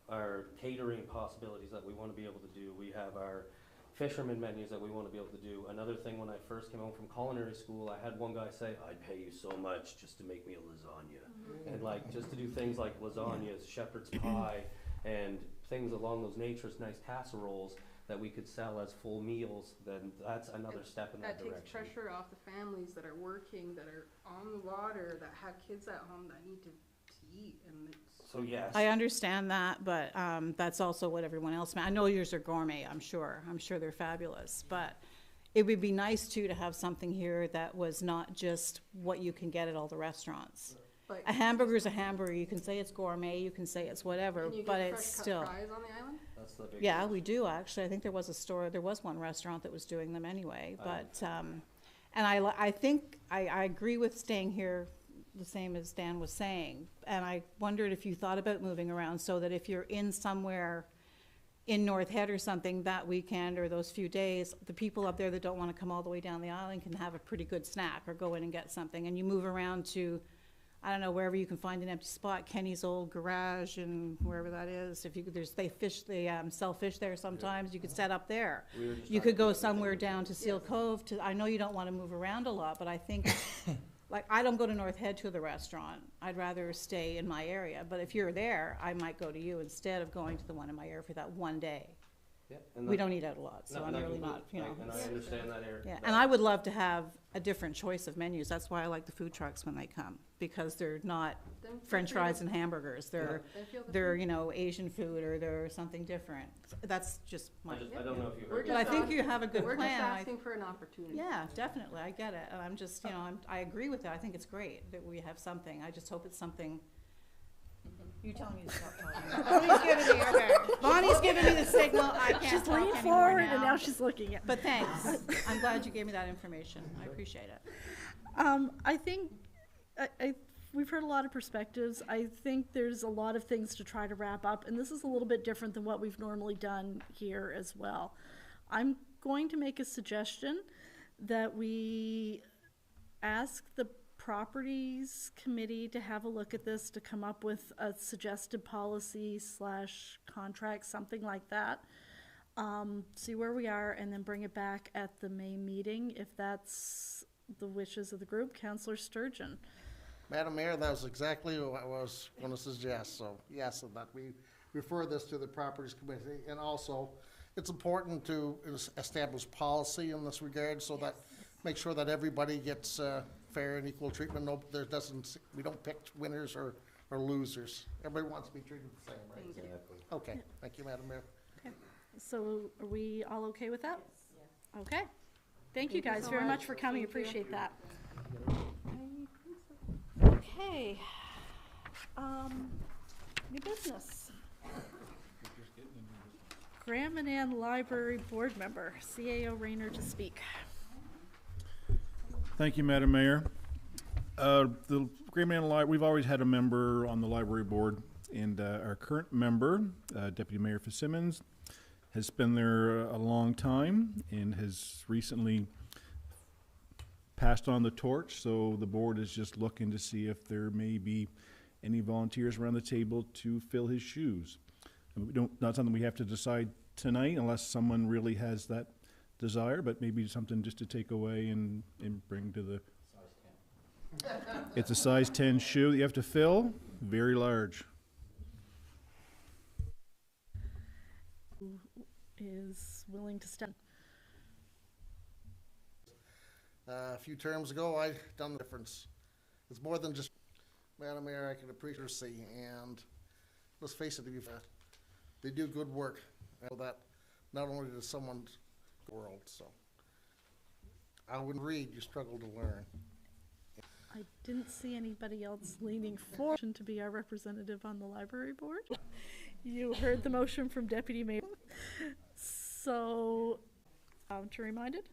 our catering possibilities that we want to be able to do. We have our fisherman menus that we want to be able to do. Another thing, when I first came home from culinary school, I had one guy say, I'd pay you so much just to make me a lasagna. Mm-hmm. And like, just to do things like lasagnas, shepherd's pie, and things along those natures, nice casseroles. that we could sell as full meals, then that's another step in that That takes direction. pressure off the families that are working, that are on the water, that have kids at home that need to eat, and it's. So yes. I understand that, but that's also what everyone else, I know yours are gourmet, I'm sure they're fabulous, but it would be nice too to have something here that was not just what you can get at all the restaurants. Like- A hamburger's a hamburger, you can say it's gourmet, you can say it's whatever, Can you but get it's fresh cut still. fries on the island? That's the big Yeah, question. we do actually. I think there was one restaurant that was doing them anyway, but, and I think, I agree with staying here the same as Dan was saying. And I wondered if you thought about moving around so that if you're in somewhere in North Head or something that weekend or those few days, the people up there that don't want to come all the way down the island can have a pretty good snack or go in and get something. And you move around to, I don't know, wherever you can find an empty spot, Kenny's old garage and wherever that is. If you could, they sell fish there sometimes, you could set up there. We were just You could go somewhere down to Seal Cove to, I know you don't want to move around a lot, but I think, like, I don't go to North Head to the restaurant. I'd rather stay in my area, but if you're there, I might go to you instead of going to the one in my area for that one day. Yeah, and We that- don't eat out a lot, so No, I'm not really not, completely. And I understand that, Eric. Yeah, and I would love to have a different choice of menus. That's why I like the food trucks when they come, because they're not Then feel French free to- fries and hamburgers. They're, Then feel the they're, free- you know, Asian food or they're something different. That's just my. I don't know if you We're heard. But I just think ask- you have a good We're plan. just I- asking for an opportunity. Yeah, definitely, I get it, and I'm just, you know, I agree with that, I think it's great that we have something, I just hope it's something. You telling me to stop talking. Bonnie's giving me, okay, Bonnie's giving me the signal, I can't She's talk leaning anymore forward and now she's looking at. But thanks, I'm glad you gave me that information, I appreciate it. I think, we've heard a lot of perspectives. I think there's a lot of things to try to wrap up, and this is a little bit different than what we've normally done here as well. I'm going to make a suggestion that we ask the Properties Committee to have a look at this, to come up with a suggested policy / contract, something like that. See where we are, and then bring it back at the May meeting, if that's the wishes of the group. Councillor Sturgeon. Madam Mayor, that was exactly what I was going to suggest, so yes, and that we refer this to the Properties Committee. And also, it's important to establish policy in this regard so that, make sure that everybody gets fair and equal treatment. No, we don't pick winners or losers. Everybody wants to be treated the same, right? Exactly. Okay, thank you, Madam Mayor. So are we all okay with that? Yes. Okay. Thank you Thank you guys so very much. much for coming, Thank you. appreciate that. Okay. New business. Graham and Ann Library Board Member, CAO Rayner to speak. Thank you, Madam Mayor. The Graham Ann Library, we've always had a member on the library board, and our current member, Deputy Mayor Fitzsimmons, has been there a long time and has recently passed on the torch, so the board is just looking to see if there may be any volunteers around the table to fill his shoes. And we don't, not something we have to decide tonight unless someone really has that desire, but maybe something just to take away and bring to the. It's a size 10 shoe that you have to fill, very large. Is willing to step. A few terms ago, I done the difference. It's more than just, Madam Mayor, I can appreciate, and let's face it, they do good work. I know that not only does someone's world, so. I wouldn't read, you struggle to learn. I didn't see anybody else leaning forward to be our representative on the library board. You heard the motion from Deputy Mayor. So, to reminded,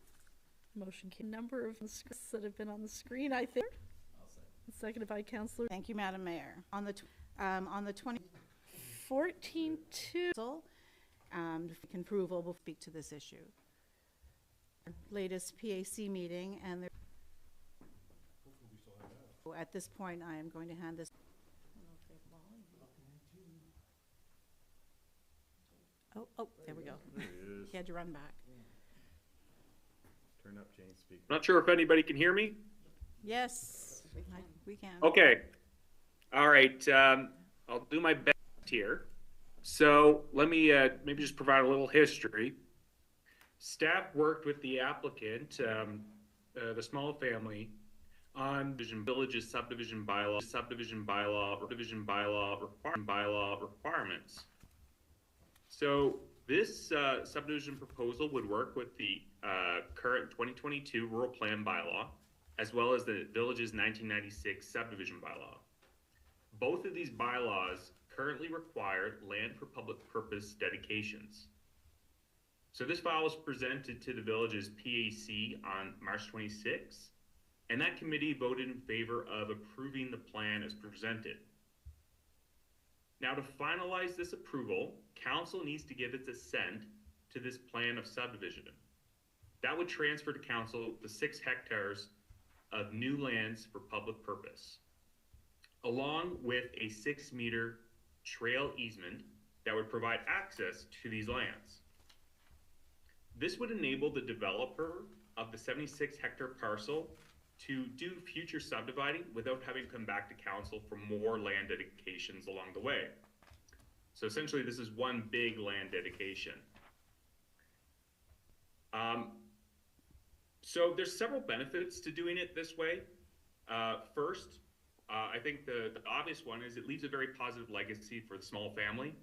motion came, number of scripts that have been on the screen, I think. Seconded by Councillor. Thank you, Madam Mayor. On the 14-2. If we can approval, we'll speak to this issue. Latest PAC meeting, and there. At this point, I am going to hand this. Oh, there we go. He had to run back. Turn up Jane's speaker. Not sure if anybody can hear me. Yes, we can. Okay. All right. I'll do my best here. So let me maybe just provide a little history. staff worked with the applicant, the small family, on village's subdivision bylaw requirements. So this subdivision proposal would work with the current 2022 rural plan bylaw, as well as the village's 1996 subdivision bylaw. Both of these bylaws currently require land for public purpose dedications. So this file was presented to the village's PAC on March 26, and that committee voted in favor of approving the plan as presented. Now, to finalize this approval, council needs to give its assent to this plan of subdivision. That would transfer to council the 6 hectares of new lands for public purpose, along with a 6-meter trail easement that would provide access to these lands. This would enable the developer of the 76-hectare parcel to do future subdividing without having to come back to council for more land dedications along the way. So essentially, this is one big land dedication. So there's several benefits to doing it this way. First, I think the obvious one is it leaves a very positive legacy for the small family,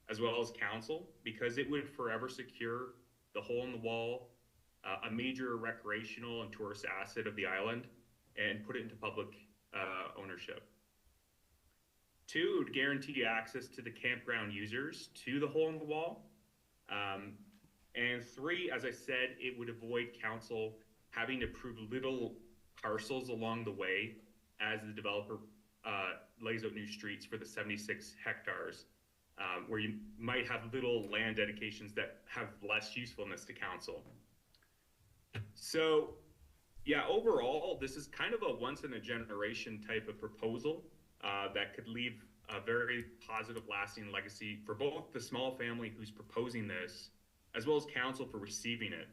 as well as council, because it would forever secure the hole in the wall, a major recreational and tourist asset of the island, and put it into public ownership. 2, it would guarantee access to the campground users to the hole in the wall. And 3, as I said, it would avoid council having to approve little parcels along the way as the developer lays out new streets for the 76 hectares, where you might have little land dedications that have less usefulness to council. So, yeah, overall, this is kind of a once-in-a-generation type of proposal that could leave a very positive, lasting legacy for both the small family who's proposing this, as well as council for receiving it,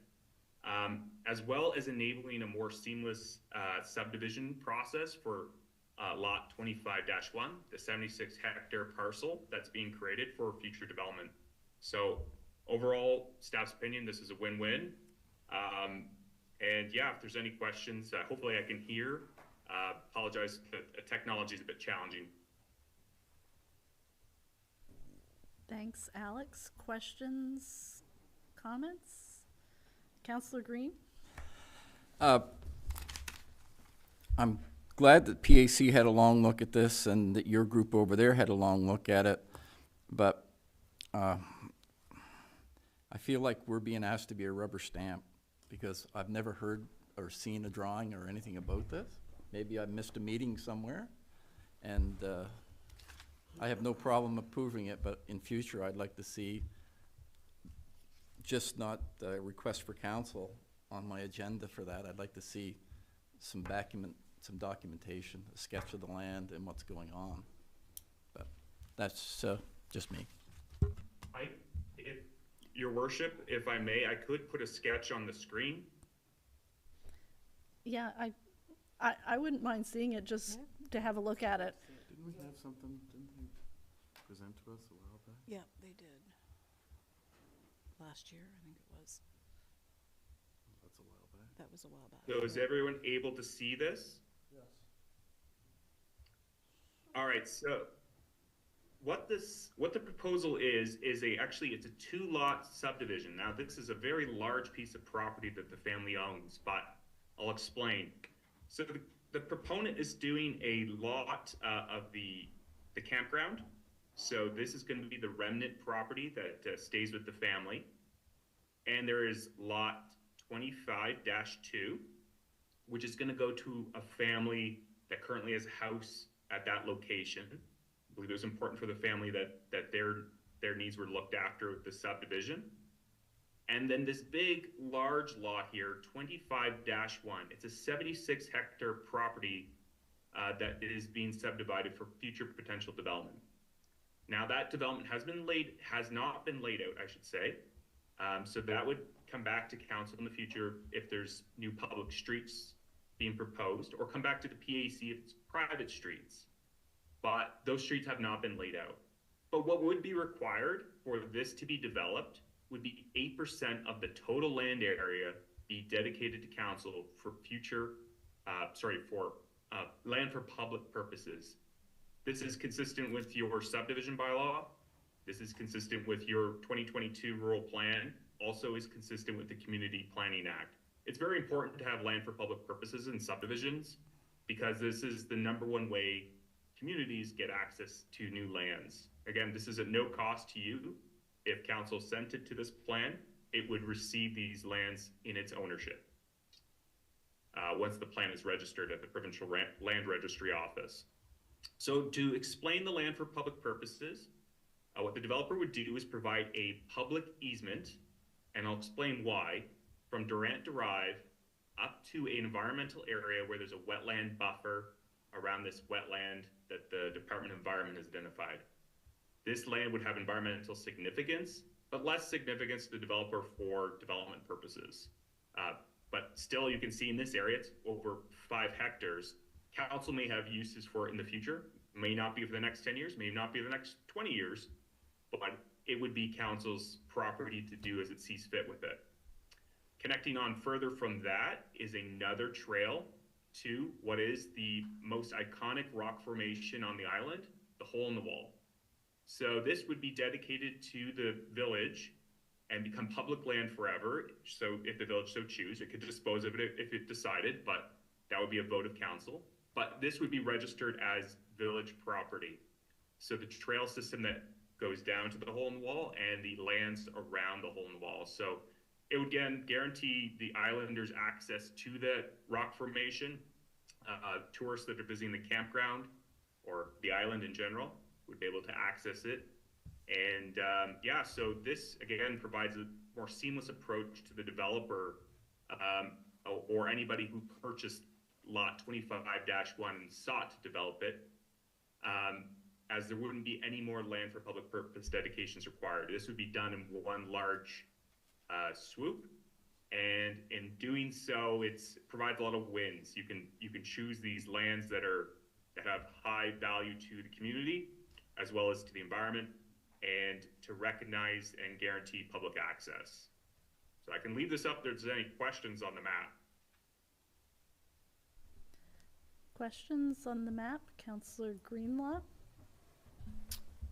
as well as enabling a more seamless subdivision process for lot 25-1, the 76-hectare parcel that's being created for future development. So overall, staff's opinion, this is a win-win. And yeah, if there's any questions, hopefully I can hear. Apologize, the technology is a bit challenging. Thanks, Alex. Questions, comments? Councillor Green? I'm glad that PAC had a long look at this and that your group over there had a long look at it, but I feel like we're being asked to be a rubber stamp because I've never heard or seen a drawing or anything about this. Maybe I missed a meeting somewhere, and I have no problem approving it, but in future I'd like to see just not a request for council on my agenda for that. I'd like to see some documentation, a sketch of the land and what's going on. But that's just me. Your worship, if I may, I could put a sketch on the screen. Yeah, I wouldn't mind seeing it just to have a look at it. Didn't we have something, didn't they present to us a while back? Yeah, they did. Last year, I think it was. That's a while back. That was a while back. So is everyone able to see this? Yes. All right, so what the proposal is it's a 2-lot subdivision. Now this is a very large piece of property that the family owns, but I'll explain. So the proponent is doing a lot of the campground. So this is going to be the remnant property that stays with the family. And there is lot 25-2, which is going to go to a family that currently has a house at that location. I believe it was important for the family that their needs were looked after with the subdivision. And then this big, large lot here, 25-1, it's a 76-hectare property that is being subdivided for future potential development. Now that development has not been laid out, I should say. So that would come back to council in the future if there's new public streets being proposed, or come back to the PAC if it's private streets. But those streets have not been laid out. But what would be required for this to be developed would be 8% of the total land area be dedicated to council for future, land for public purposes. This is consistent with your subdivision bylaw. This is consistent with your 2022 rural plan, also is consistent with the Community Planning Act. It's very important to have land for public purposes in subdivisions because this is the #1 way communities get access to new lands. Again, this is at no cost to you. If council sent it to this plan, it would receive these lands in its ownership once the plan is registered at the Provincial Land Registry Office. So to explain the land for public purposes, what the developer would do is provide a public easement, and I'll explain why, from Durant Drive up to an environmental area where there's a wetland buffer around this wetland that the Department of Environment has identified. This land would have environmental significance, but less significance to the developer for development purposes. But still, you can see in this area, it's over 5 hectares. Council may have uses for it in the future, may not be for the next 10 years, may not be for the next 20 years, but it would be council's property to do as it sees fit with it. Connecting on further from that is another trail to what is the most iconic rock formation on the island, the Hole in the Wall. So this would be dedicated to the village and become public land forever. So if the village so choose, it could dispose of it if it decided, but that would be a vote of council. But this would be registered as village property. So the trail system that goes down to the Hole in the Wall and the lands around the Hole in the Wall. So it would again guarantee the islanders access to the rock formation. Tourists that are visiting the campground or the island in general would be able to access it. And so this again provides a more seamless approach to the developer or anybody who purchased lot 25-1 and sought to develop it, as there wouldn't be any more land for public purpose dedications required. This would be done in one large swoop, and in doing so, it provides a lot of wins. You can choose these lands that have high value to the community, as well as to the environment, and to recognize and guarantee public access. So I can leave this up if there's any questions on the map. Questions on the map? Councillor Greenlaw?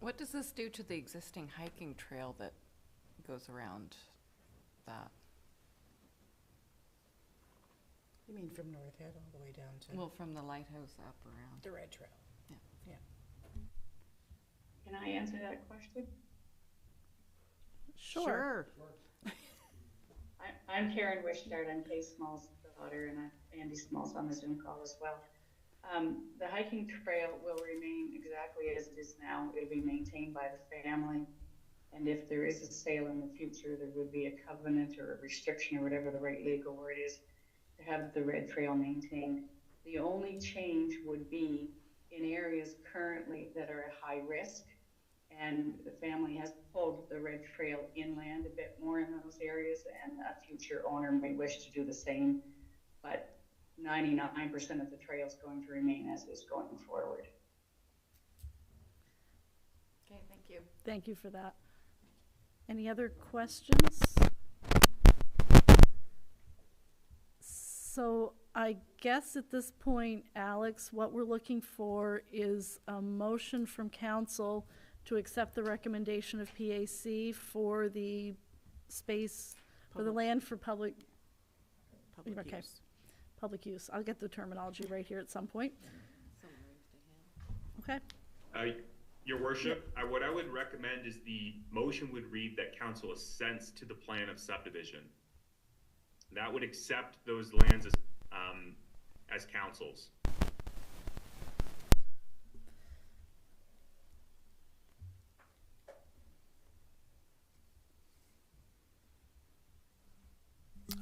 What does this do to the existing hiking trail that goes around that? You mean from North Head all the way down to? Well, from the lighthouse up around. The Red Trail. Yeah. Yeah. Can I answer that question? Sure. I'm Karen Wishart. I'm Kay Small's daughter, and Andy Small's on the Zoom call as well. The hiking trail will remain exactly as it is now. It'll be maintained by the family. And if there is a sale in the future, there would be a covenant or a restriction or whatever the right legal word is to have the Red Trail maintained. The only change would be in areas currently that are at high risk, and the family has pulled the Red Trail inland a bit more in those areas, and a future owner may wish to do the same, but 99% of the trail is going to remain as is going forward. Okay, thank you. Thank you for that. Any other questions? So I guess at this point, Alex, what we're looking for is a motion from council to accept the recommendation of PAC for the space, for the land for public use. Public use. I'll get the terminology right here at some point. Okay. Your worship, what I would recommend is the motion would read that council assents to the plan of subdivision. That would accept those lands as councils.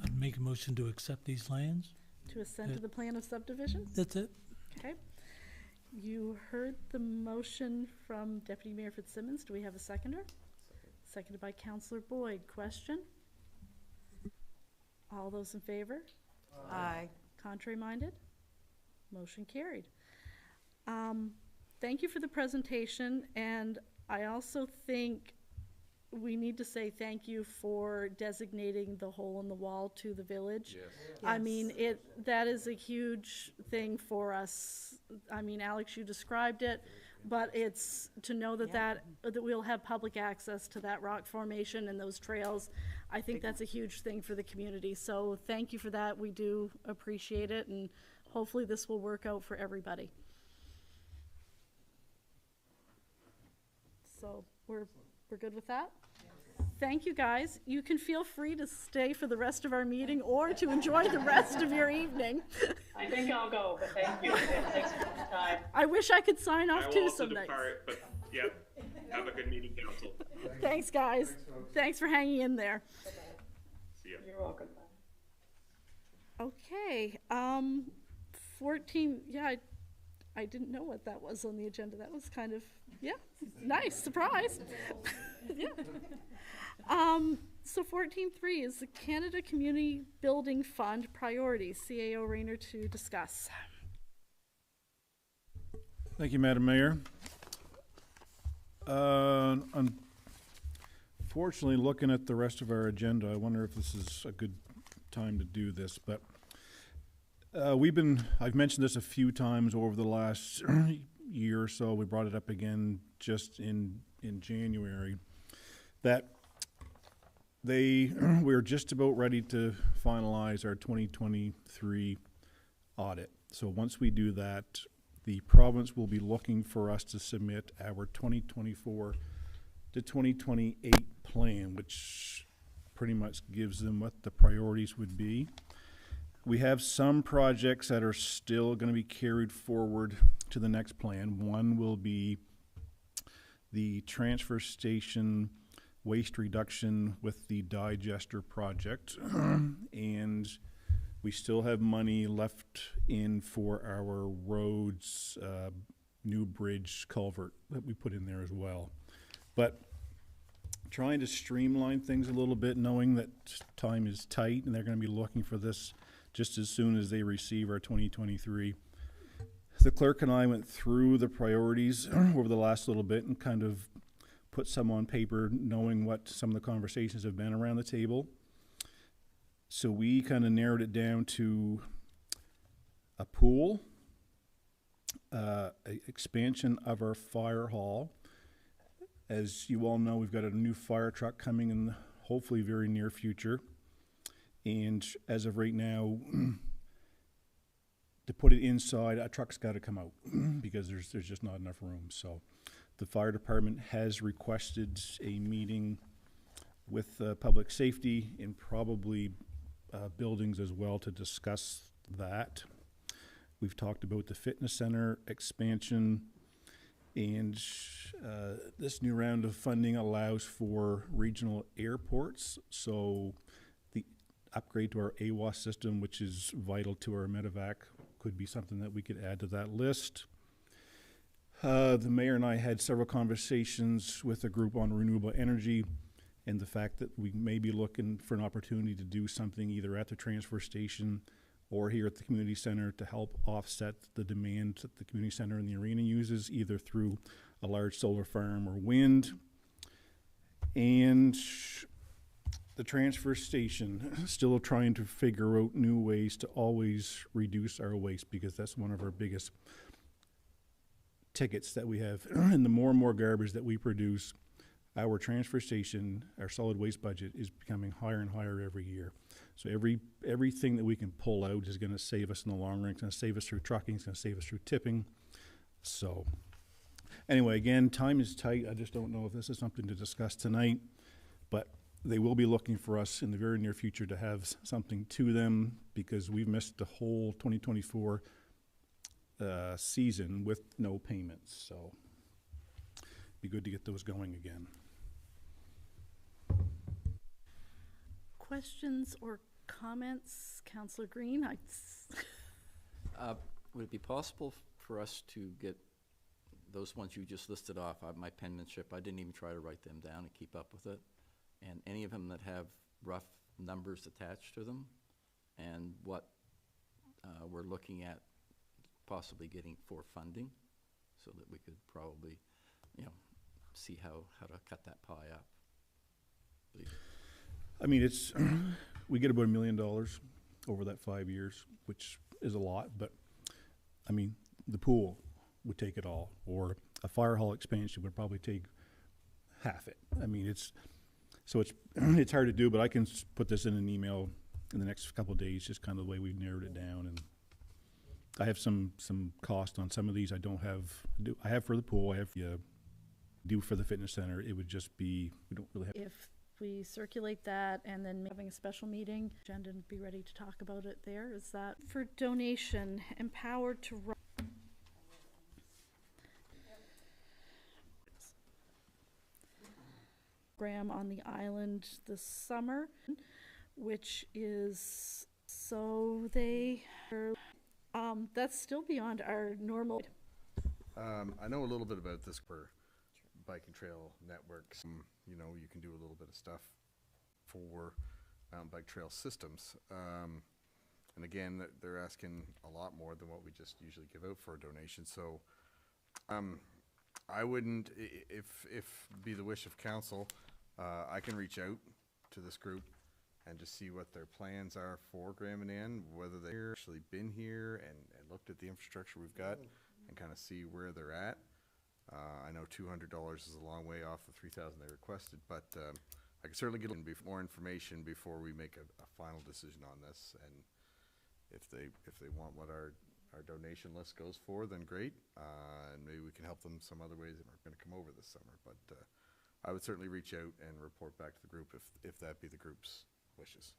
I'd make a motion to accept these lands. To assent to the plan of subdivision? That's it. Okay. You heard the motion from Deputy Mayor Fitzsimmons. Do we have a seconder? Seconded by Councillor Boyd. Question? All those in favor? Aye. Contrary minded? Motion carried. Thank you for the presentation, and I also think we need to say thank you for designating the hole in the wall to the village. Yes. I mean, that is a huge thing for us. I mean, Alex, you described it, but it's to know that that we'll have public access to that rock formation and those trails. I think that's a huge thing for the community. So thank you for that. We do appreciate it, and hopefully this will work out for everybody. So we're good with that? Thank you, guys. You can feel free to stay for the rest of our meeting or to enjoy the rest of your evening. I think I'll go, but thank you. Thanks for your time. I wish I could sign off I will too also some nights. depart, but yep. Have a good meeting, council. Thanks, guys. Thanks for hanging in there. See ya. You're welcome. Okay, 14, yeah, I didn't know what that was on the agenda. That was kind of, yeah, nice, surprise. Yeah. So 14.3 is the Canada Community Building Fund priorities. CAO Rayner to discuss. Thank you, Madam Mayor. Unfortunately, looking at the rest of our agenda, I wonder if this is a good time to do this, but I've mentioned this a few times over the last year or so. We brought it up again just in January, that we're just about ready to finalize our 2023 audit. So once we do that, the province will be looking for us to submit our 2024 to 2028 plan, which pretty much gives them what the priorities would be. We have some projects that are still going to be carried forward to the next plan. One will be the transfer station waste reduction with the digester project. And we still have money left in for our roads, new bridge culvert that we put in there as well. But trying to streamline things a little bit, knowing that time is tight and they're going to be looking for this just as soon as they receive our 2023. The clerk and I went through the priorities over the last little bit and kind of put some on paper, knowing what some of the conversations have been around the table. So we kind of narrowed it down to a pool, expansion of our fire hall. As you all know, we've got a new fire truck coming in the hopefully very near future. And as of right now, to put it inside, a truck's got to come out because there's just not enough room. So the fire department has requested a meeting with public safety and probably buildings as well to discuss that. We've talked about the fitness center expansion, and this new round of funding allows for regional airports. So the upgrade to our AWAS system, which is vital to our medevac, could be something that we could add to that list. The mayor and I had several conversations with a group on renewable energy and the fact that we may be looking for an opportunity to do something either at the transfer station or here at the community center to help offset the demand that the community center and the arena uses, either through a large solar farm or wind. And the transfer station, still trying to figure out new ways to always reduce our waste, because that's one of our biggest tickets that we have. And the more and more garbage that we produce, our transfer station, our solid waste budget is becoming higher and higher every year. So everything that we can pull out is going to save us in the long run. It's going to save us through trucking. It's going to save us through tipping. So anyway, again, time is tight. I just don't know if this is something to discuss tonight, but they will be looking for us in the very near future to have something to them, because we've missed the whole 2024 season with no payments. So be good to get those going again. Questions or comments, Councillor Green? Would it be possible for us to get those ones you just listed off? My penmanship, I didn't even try to write them down and keep up with it. And any of them that have rough numbers attached to them, and what we're looking at possibly getting for funding, so that we could probably, see how to cut that pie up. I mean, it's, we get about $1 million over that 5 years, which is a lot, but, I mean, the pool would take it all, or a fire hall expansion would probably take half it. I mean, it's it's hard to do, but I can put this in an email in the next couple of days, just kind of the way we've narrowed it down. And I have some cost on some of these. I have for the pool. I have do for the fitness center. It would just be, we don't really have. If we circulate that and then having a special meeting, agenda and be ready to talk about it there. Is that for donation, empowered to run? Program on the island this summer, which is so they are, that's still beyond our normal. I know a little bit about this for bike and trail networks. You know, you can do a little bit of stuff for mountain bike trail systems. And again, they're asking a lot more than what we just usually give out for a donation. So I wouldn't, if be the wish of council, I can reach out to this group and just see what their plans are for Grand Manan, whether they've actually been here and looked at the infrastructure we've got and kind of see where they're at. I know $200 is a long way off the $3,000 they requested, but I can certainly get more information before we make a final decision on this. And if they want what our donation list goes for, then great. And maybe we can help them some other ways that aren't going to come over this summer. But I would certainly reach out and report back to the group if that be the group's wishes.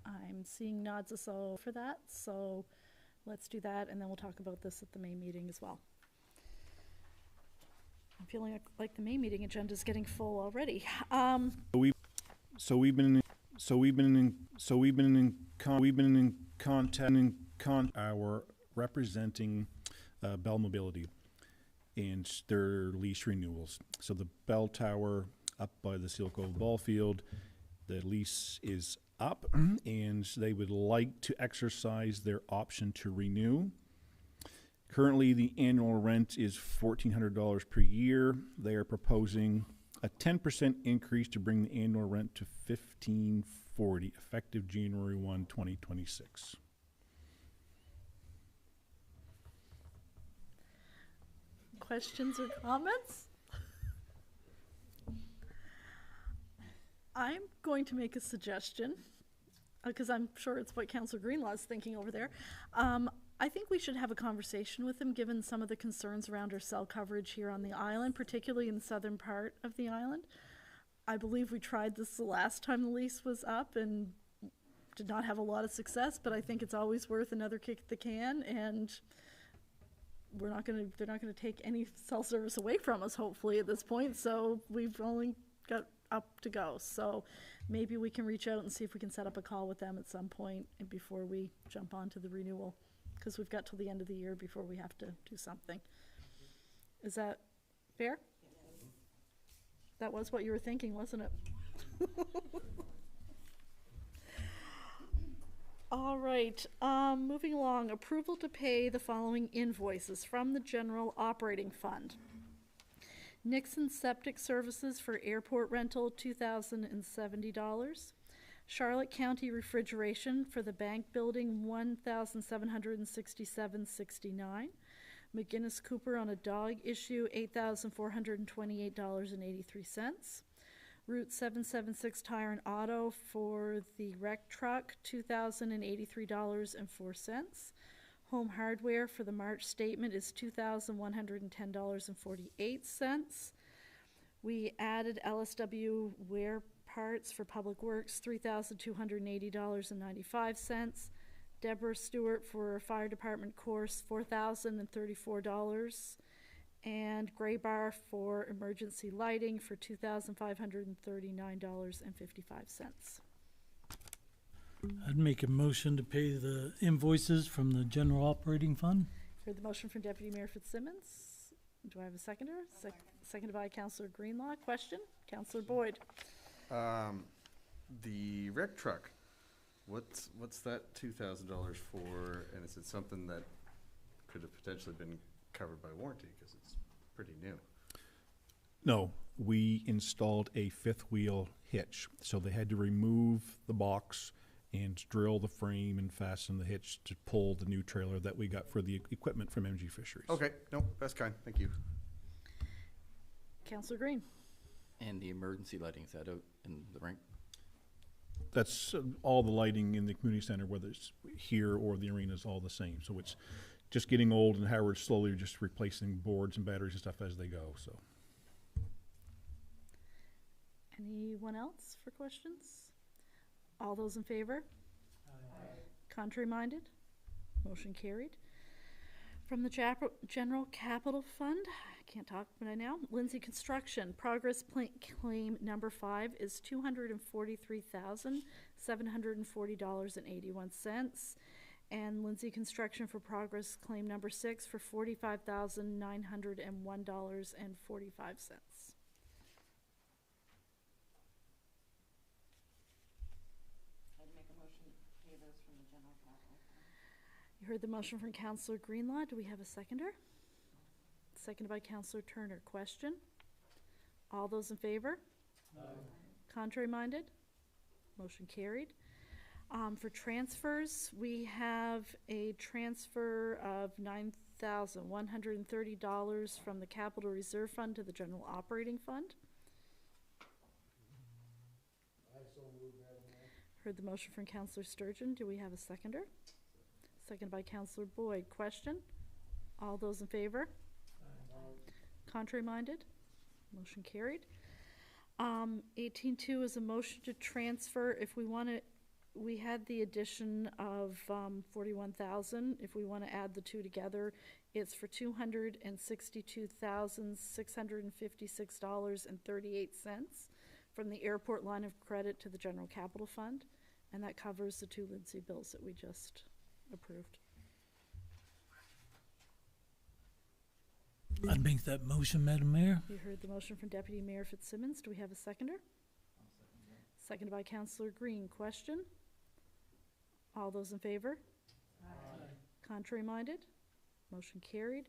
I'm seeing nods of so for that, so let's do that, and then we'll talk about this at the May meeting as well. I'm feeling like the May meeting agenda is getting full already. We've been in contact our representing Bell Mobility and their lease renewals. So the Bell Tower up by the Seal Cove ball field, the lease is up and they would like to exercise their option to renew. Currently, the annual rent is $1,400 per year. They are proposing a 10% increase to bring the annual rent to $1,540, effective January 1, 2026. Questions or comments? I'm going to make a suggestion, because I'm sure it's what Councillor Greenlaw is thinking over there. I think we should have a conversation with them, given some of the concerns around our cell coverage here on the island, particularly in the southern part of the island. I believe we tried this the last time the lease was up and did not have a lot of success, but I think it's always worth another kick at the can, and they're not going to take any cell service away from us, hopefully, at this point, so we've only got up to go. So maybe we can reach out and see if we can set up a call with them at some point before we jump onto the renewal, because we've got till the end of the year before we have to do something. Is that fair? That was what you were thinking, wasn't it? All right, moving along. Approval to pay the following invoices from the General Operating Fund. Nixon Septic Services for airport rental, $2,070. Charlotte County Refrigeration for the bank building, $1,767.69. McGinnis Cooper on a dog issue, $8,428.83. Route 776 Tire and Auto for the wreck truck, $2,083.04. Home Hardware for the March statement is $2,110.48. We added LSW Wear Parts for Public Works, $3,280.95. Deborah Stewart for Fire Department course, $4,034. And Gray Bar for emergency lighting for $2,539.55. I'd make a motion to pay the invoices from the general operating fund. Heard the motion from Deputy Mayor Fitzsimmons. Do I have a seconder? Seconded by Councillor Greenlaw. Question? Councillor Boyd. The wreck truck, what's that $2,000 for? And is it something that could have potentially been covered by warranty, because it's pretty new? No, we installed a fifth wheel hitch. So they had to remove the box and drill the frame and fasten the hitch to pull the new trailer that we got for the equipment from MG Fisheries. Okay, no, that's kind, thank you. Councillor Green. And the emergency lighting, is that out in the rink? That's all the lighting in the community center, whether it's here or the arena, is all the same. So it's just getting old, and how we're slowly just replacing boards and batteries and stuff as they go, so. Anyone else for questions? All those in favor? Aye. Contrary minded? Motion carried. From the General Capital Fund, I can't talk right now. Lindsay Construction, progress claim number 5 is $243,740.81. And Lindsay Construction for progress claim number 6 for $45,901.45. You heard the motion from Councillor Greenlaw. Do we have a seconder? Seconded by Councillor Turner. Question? All those in favor? Aye. Contrary minded? Motion carried. For transfers, we have a transfer of $9,130 from the Capital Reserve Fund to the General Operating Fund. Heard the motion from Councillor Sturgeon. Do we have a seconder? Seconded by Councillor Boyd. Question? All those in favor? Aye. Contrary minded? Motion carried. 18.2 is a motion to transfer. If we want to, we had the addition of 41,000. If we want to add the two together, it's for $262,656.38 from the airport line of credit to the General Capital Fund, and that covers the 2 Lindsay bills that we just approved. I'd make that motion, Madam Mayor. You heard the motion from Deputy Mayor Fitzsimmons. Do we have a seconder? Seconded by Councillor Green. Question? All those in favor? Aye. Contrary minded? Motion carried.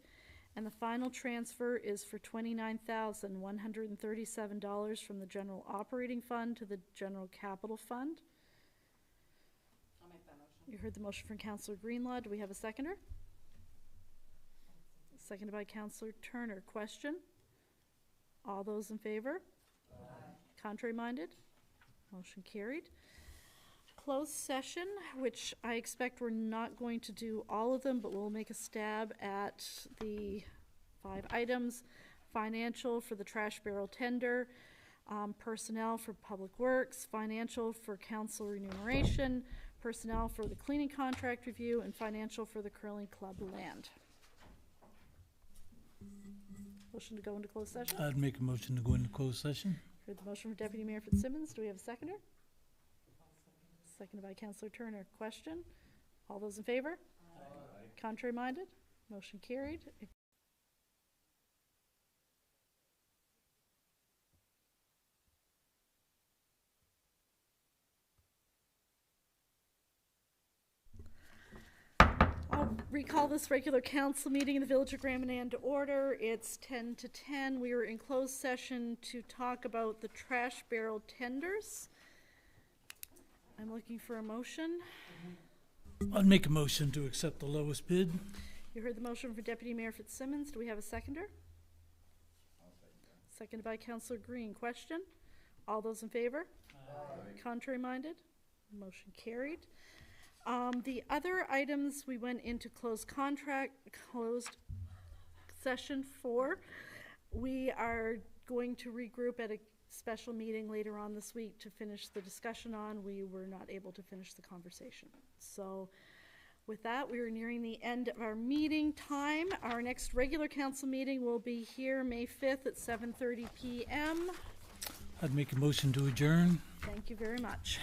And the final transfer is for $29,137 from the General Operating Fund to the General Capital Fund. I'll make that motion. You heard the motion from Councillor Greenlaw. Do we have a seconder? Seconded by Councillor Turner. Question? All those in favor? Aye. Contrary minded? Motion carried. Closed session, which I expect we're not going to do all of them, but we'll make a stab at the 5 items. Financial for the trash barrel tender, personnel for public works, financial for council remuneration, personnel for the cleaning contract review, and financial for the curling club land. Motion to go into closed session? I'd make a motion to go into closed session. Heard the motion from Deputy Mayor Fitzsimmons. Do we have a seconder? Seconded by Councillor Turner. Question? All those in favor? Aye. Contrary minded? Motion carried. I'll recall this regular council meeting in the Village of Grand Manan to order. It's 10 to 10. We were in closed session to talk about the trash barrel tenders. I'm looking for a motion. I'd make a motion to accept the lowest bid. You heard the motion from Deputy Mayor Fitzsimmons. Do we have a seconder? Seconded by Councillor Green. Question? All those in favor? Aye. Contrary minded? Motion carried. The other items we went into closed session for. We are going to regroup at a special meeting later on this week to finish the discussion on. We were not able to finish the conversation. So with that, we are nearing the end of our meeting time. Our next regular council meeting will be here May 5th at 7:30 p.m. I'd make a motion to adjourn. Thank you very much.